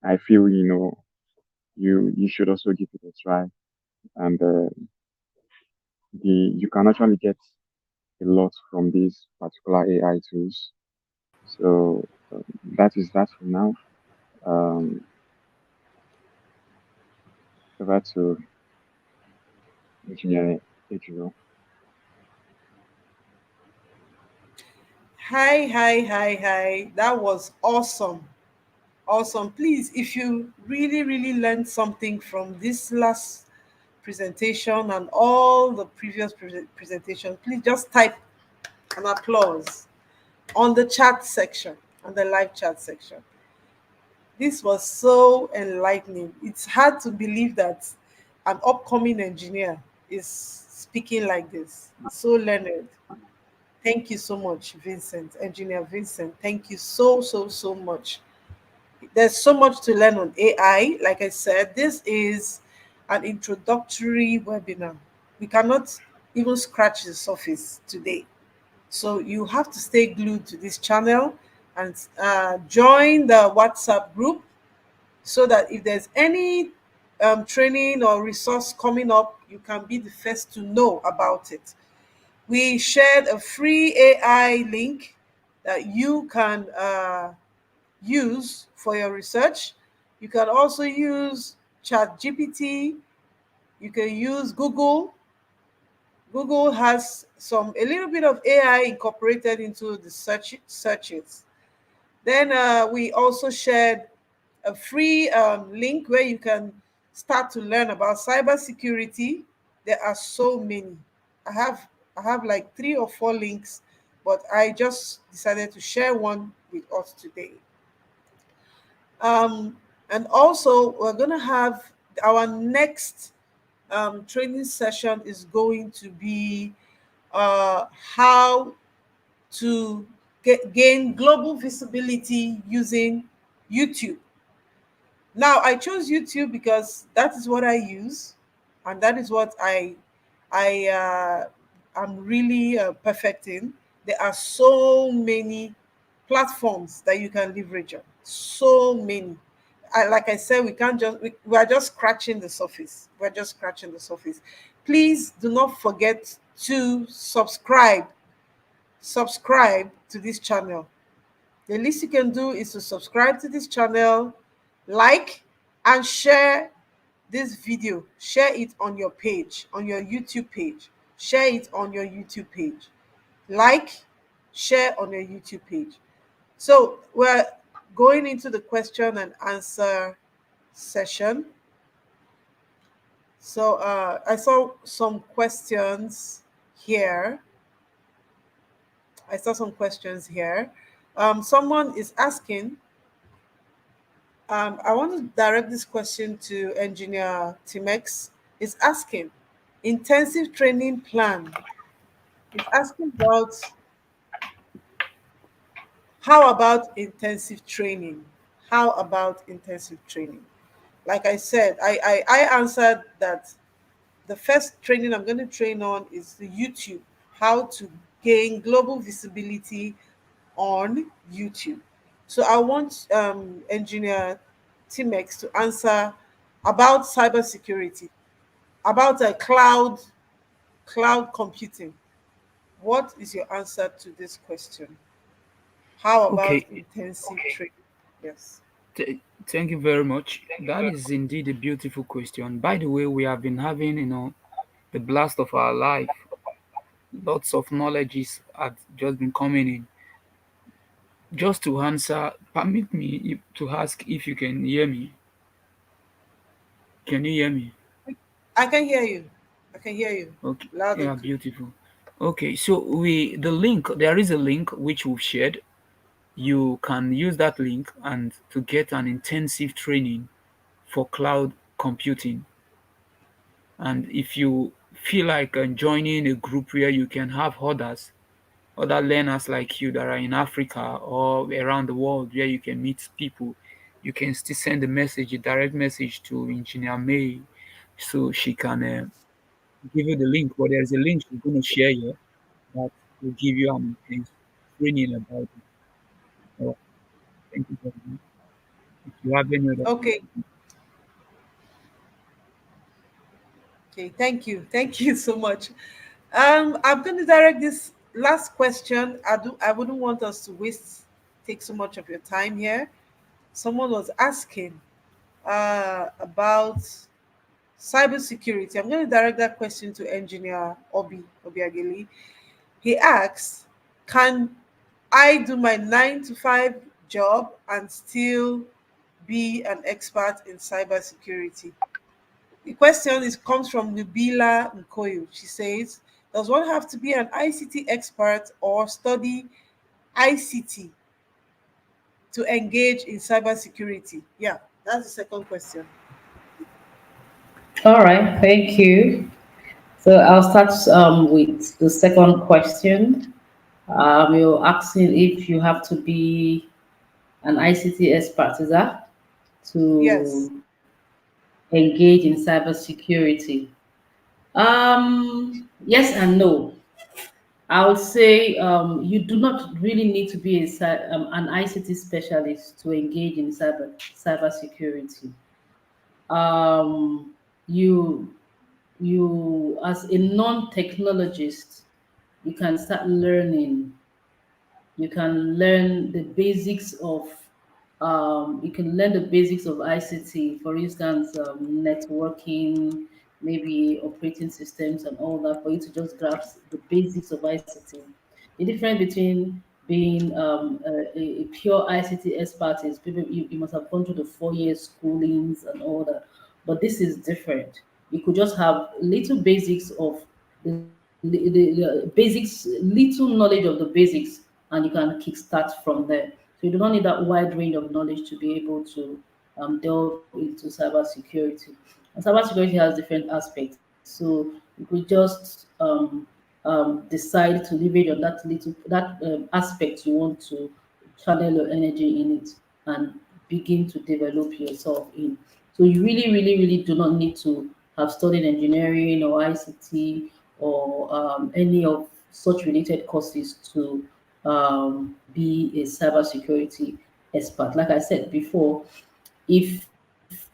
E: I feel you should also give it a try, and you can actually get a lot from these particular AI tools. So that is that for now. Um, over to engineering Adriel.
A: Hi, hi, hi, hi. That was awesome. Awesome. Please, if you really, really learned something from this last presentation and all the previous presentation, please just type an applause on the chat section, on the live chat section. This was so enlightening. It's hard to believe that an upcoming engineer is speaking like this. So learned. Thank you so much, Vincent, Engineer Vincent. Thank you so, so, so much. There's so much to learn on AI. Like I said, this is an introductory webinar. We cannot even scratch the surface today. So you have to stay glued to this channel and join the WhatsApp group so that if there's any training or resource coming up, you can be the first to know about it. We shared a free AI link that you can use for your research. You can also use ChatGPT. You can use Google. Google has a little bit of AI incorporated into the searches. Then we also shared a free link where you can start to learn about cybersecurity. There are so many. I have I have like 3 or 4 links, but I just decided to share one with us today. Um, and also, we're gonna have our next training session is going to be how to gain global visibility using YouTube. Now, I chose YouTube because that is what I use, and that is what I am really perfect in. There are so many platforms that you can leverage on. So many. Like I said, we are just scratching the surface. We're just scratching the surface. Please do not forget to subscribe to this channel. The least you can do is to subscribe to this channel, like, and share this video. Share it on your page, on your YouTube page. Share it on your YouTube page. Like, share on your YouTube page. So we're going into the question and answer session. So I saw some questions here. I saw some questions here. Someone is asking, I want to direct this question to Engineer Timex. Is asking, intensive training plan. Is asking about how about intensive training? how about intensive training? Like I said, I answered that the first training I'm going to train on is the YouTube, how to gain global visibility on YouTube. So I want engineer Timex to answer about cybersecurity, about a cloud computing. What is your answer to this question? How about
C: Okay,
A: intensive training? Yes.
D: Thank you very much. That is indeed a beautiful question. By the way, we have been having, the blast of our life. Lots of knowledges have just been coming in. Just to answer, permit me to ask if you can hear me. Can you hear me?
A: I can hear you. I can hear you
D: Okay.
A: loud
D: Yeah,
A: and clear.
D: beautiful. Okay, so there is a link which we've shared. You can use that link and to get an intensive training for cloud computing. And if you feel like joining a group where you can have other learners like you that are in Africa or around the world where you can meet people, you can still send a direct message to Engineer May so she can give you the link. But there's a link she's going to share here that will give you an intense training about it. So thank you very much. If you have any other
A: Okay.
D: question,
A: Okay. Thank you. Thank you so much. I'm going to direct this last question. I wouldn't want us to take so much of your time here. Someone was asking about cybersecurity. I'm going to direct that question to engineer Obiageli. He asks, can I do my 9 to 5 job and still be an expert in cybersecurity? The question comes from Nubila Nkoyo. She says, does one have to be an ICT expert or study ICT to engage in cybersecurity? Yeah, that's the second question.
B: All right, thank you. So I'll start with the second question. You're asking if you have to be an ICT expert, is that
A: Yes.
B: to engage in cybersecurity? Yes and no. I would say you do not really need to be an ICT specialist to engage in cybersecurity. You as a non-technologist, you can start learning. You can learn the basics of ICT, for instance, networking, maybe operating systems and all that, for you to just grasp the basics of ICT. The difference between being a pure ICT expert is people you must have gone through the 4 year schoolings and all that. But this is different. You could just have little basics of the basics, little knowledge of the basics, and you can kickstart from there. So you do not need that wide range of knowledge to be able to delve into cybersecurity. And cybersecurity has different aspects. So you could just decide to leverage on that aspect you want to channel your energy in it and begin to develop yourself in. So you really do not need to have studied engineering or ICT or any of such related courses to be a cybersecurity expert. Like I said before, if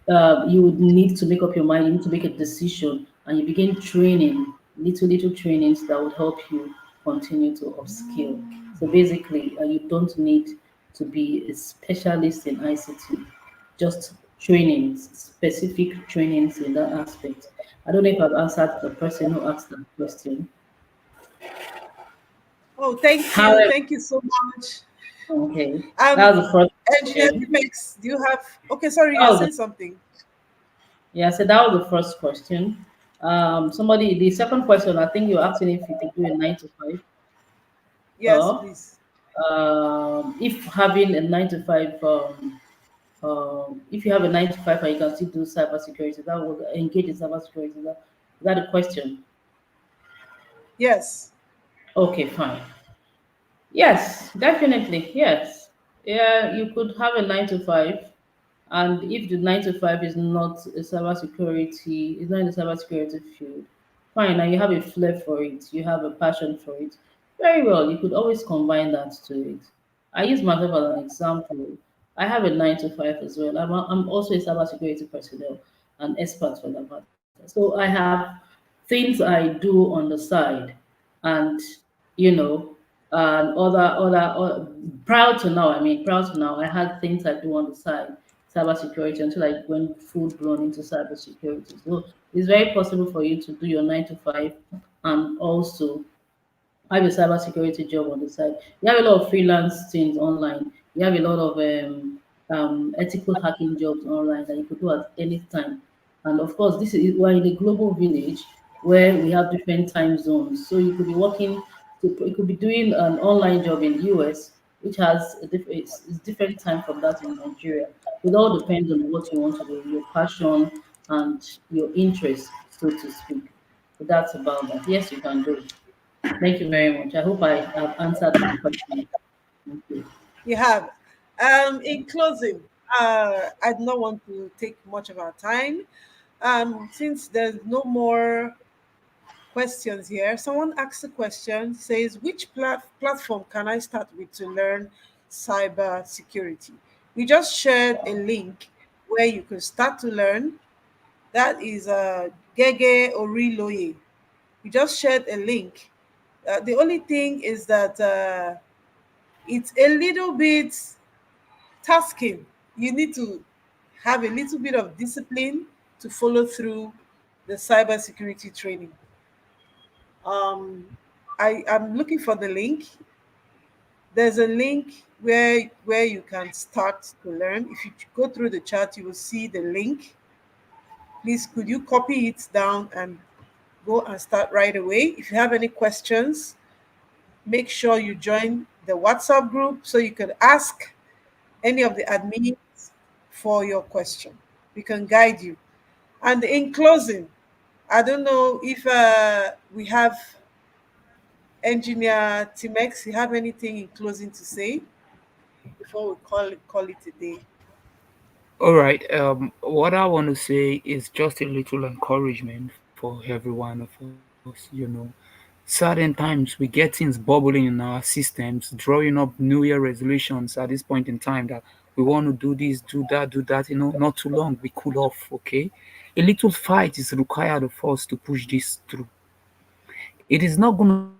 B: you would need to make up your mind, you need to make a decision, and you begin training, little trainings that would help you continue to upskill. So basically, you don't need to be a specialist in ICT, just trainings, specific trainings in that aspect. I don't know if I've answered the person who asked that question.
A: Oh, thank you.
B: However,
A: Thank you so much.
B: okay,
A: Um,
B: that was the first
A: Engineer
B: question.
A: Timex, do you have? Okay, sorry,
B: That
A: you're
B: was
A: saying
B: the,
A: something.
B: yeah, so that was the first question. The second question, I think you're asking if you could do a 9 to 5,
A: Yes,
B: or
A: please.
B: if having a 9 to 5, if you have a 9 to 5 and you can still do cybersecurity, that would engage in cybersecurity. Is that a question?
A: Yes.
B: Okay, fine. Yes, definitely. Yes. Yeah, you could have a 9 to 5, and if the 9 to 5 is not a cybersecurity, is not in the cybersecurity field, fine, and you have a flair for it, you have a passion for it, very well, you could always combine that to it. I use myself as an example. I have a 9 to 5 as well. I'm also a cybersecurity personnel, an expert for that matter. So I have things I do on the side, and you know, and proud to now. I mean, proud to now. I had things I do on the side, cybersecurity, until I went full blown into cybersecurity. So it's very possible for you to do your 9 to 5 and also have a cybersecurity job on the side. You have a lot of freelance things online. You have a lot of ethical hacking jobs online that you could do at any time. And of course, this is we're in a global village where we have different time zones. So you could be working, you could be doing an online job in the US, which has it's different time from that in Nigeria. It all depends on what you want to do, your passion and your interest, so to speak. So that's about that. Yes, you can do it. Thank you very much. I hope I have answered that question. Thank you.
A: You have. In closing, I do not want to take much of our time. Since there's no more questions here, someone asked a question, says, which platform can I start with to learn cyber security? We just shared a link where you can start to learn. That is Gege Oriloye. We just shared a link. The only thing is that it's a little bit tasking. You need to have a little bit of discipline to follow through the cybersecurity training. Um, I am looking for the link. There's a link where you can start to learn. If you go through the chat, you will see the link. Please, could you copy it down and go and start right away? If you have any questions, make sure you join the WhatsApp group so you can ask any of the admins for your question. We can guide you. And in closing, I don't know if we have engineer Timex. You have anything in closing to say before we call it a day?
D: All right. What I want to say is just a little encouragement for every one of us. Certain times we get things bubbling in our systems, drawing up New Year resolutions at this point in time that we want to do this, do that, do that. Not too long, we cool off. Okay, a little fight is required of us to push this through. It is not going to run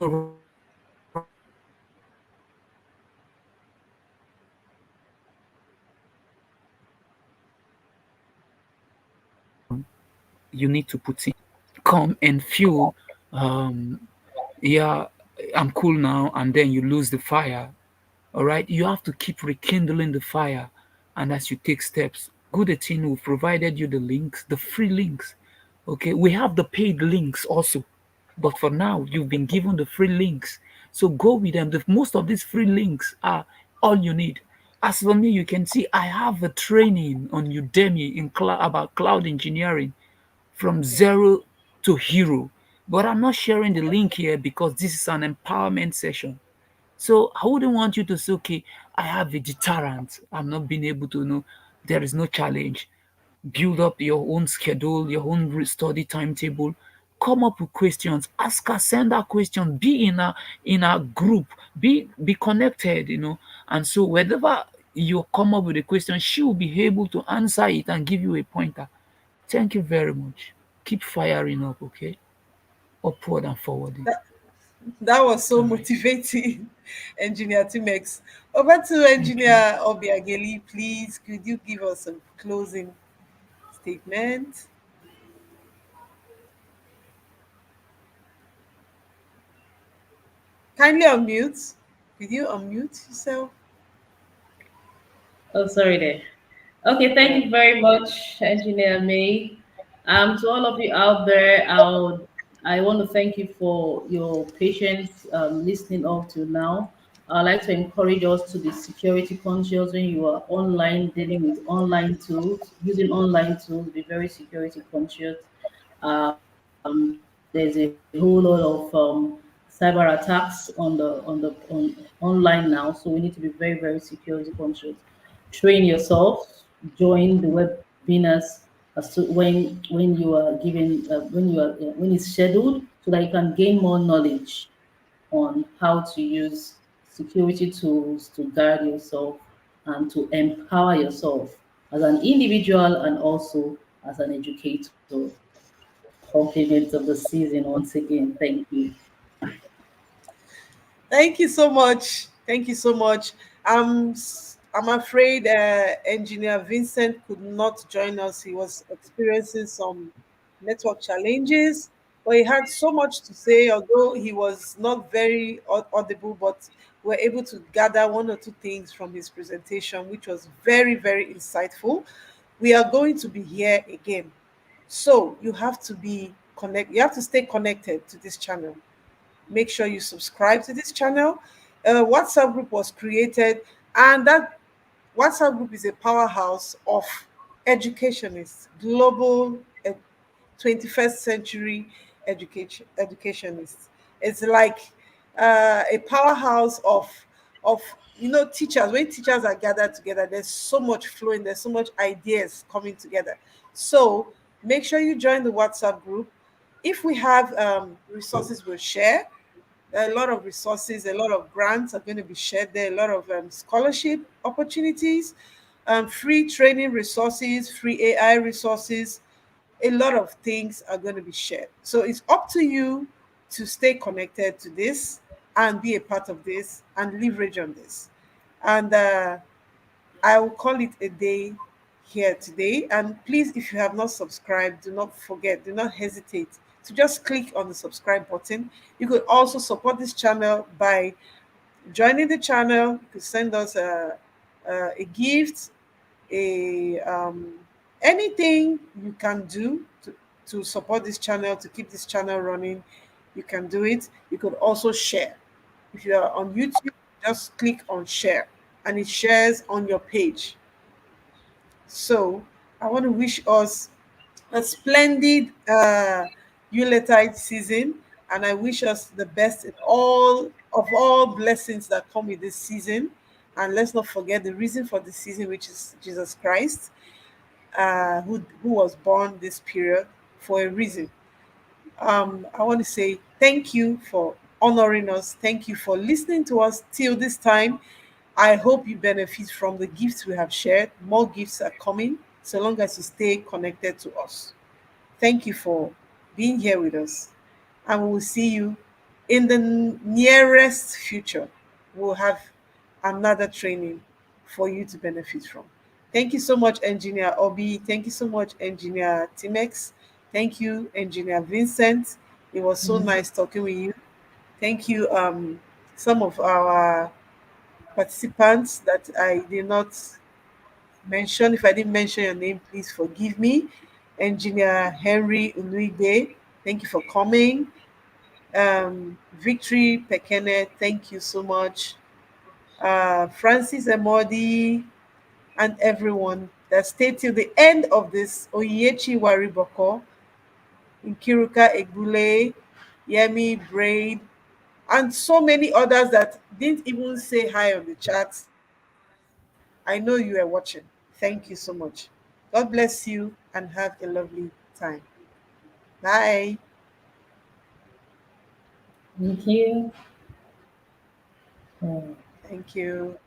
D: overnight. But for now, you've been given the free links. You need to put in the effort. Okay, whatever you need to put in, come and feel, um, yeah, I'm cool now, and then you lose the fire. All right, you have to keep rekindling the fire, and as you take steps, good thing who provided you the links, the free links. Okay, we have the paid links also, but for now you've been given the free links, so go with them. Most of these free links are all you need. As for me, you can see I have a training on Udemy about cloud engineering from zero to hero, but I'm not sharing the link here because this is an empowerment session. So I wouldn't want you to say, okay, I have a deterrent. I'm not being able to know. There is no challenge. Build up your own schedule, your own study timetable. Come up with questions. Ask her, send her questions. Be in a group. Be connected. And so whenever you come up with a question, she will be able to answer it and give you a pointer. Thank you very much. Keep firing up, okay? Upward and forwarding.
A: That, that was so
D: All right.
A: motivating, Engineer Timex. Over to
D: Thank you.
A: Engineer Obiageli, please. Could you give us a closing statement? Kindly unmute. Could you unmute yourself?
B: Oh, sorry there. Okay, thank you very much, Engineer May. To all of you out there, I want to thank you for your patience listening up to now. I'd like to encourage us to be security conscious when you are online, dealing with online tools, using online tools, be very security conscious. There's a whole lot of cyber cyber attacks on online now. So we need to be very, very security conscious. Train yourself, join the webinars as to when you are given when it's scheduled, so that you can gain more knowledge on how to use security tools to guard yourself and to empower yourself as an individual and also as an educator. Compliments of the season once again. Thank you.
A: Thank you so much. Thank you so much. I'm afraid Engineer Vincent could not join us. He was experiencing some network challenges, but he had so much to say. Although he was not very audible, but we're able to gather one or two things from his presentation, which was very, very insightful. We are going to be here again, so you have to be connect. You have to stay connected to this channel. Make sure you subscribe to this channel. A WhatsApp group was created, and that WhatsApp group is a powerhouse of educationists, global 21st century educationists. It's like a powerhouse of teachers. When teachers are gathered together, there's so much flowing, there's so much ideas coming together. So make sure you join the WhatsApp group. If we have resources, we'll share. There are a lot of resources, a lot of grants are going to be shared there, a lot of scholarship opportunities, free training resources, free AI resources. A lot of things are going to be shared. So it's up to you to stay connected to this and be a part of this and leverage on this. And I will call it a day here today. And please, if you have not subscribed, do not forget, do not hesitate to just click on the subscribe button. You could also support this channel by joining the channel. You could send us a gift, a anything you can do to support this channel, to keep this channel running. You can do it. You could also share. If you are on YouTube, just click on share and it shares on your page. So I want to wish us a splendid yuletide season, and I wish us the best in all blessings that come with this season. And let's not forget the reason for the season, which is Jesus Christ, who was born this period for a reason. I want to say thank you for honoring us. Thank you for listening to us till this time. I hope you benefit from the gifts we have shared. More gifts are coming so long as you stay connected to us. Thank you for being here with us. And we will see you in the nearest future. We'll have another training for you to benefit from. Thank you so much, Engineer Obi. Thank you so much, Engineer Timex. Thank you, Engineer Vincent. It was so nice talking with you. Thank you, some of our participants that I did not mention. If I didn't mention your name, please forgive me. Engineer Henry Unuigbe, thank you for coming. Victory Pekene, thank you so much. Francis Emodi and everyone that stayed till the end of this. Oyechi Wariboko, Nkiruka Egbule, Yemi Braid, and so many others that didn't even say hi on the chat. I know you are watching. Thank you so much. God bless you and have a lovely time. Bye.
B: Thank you. Uh,
A: Thank you.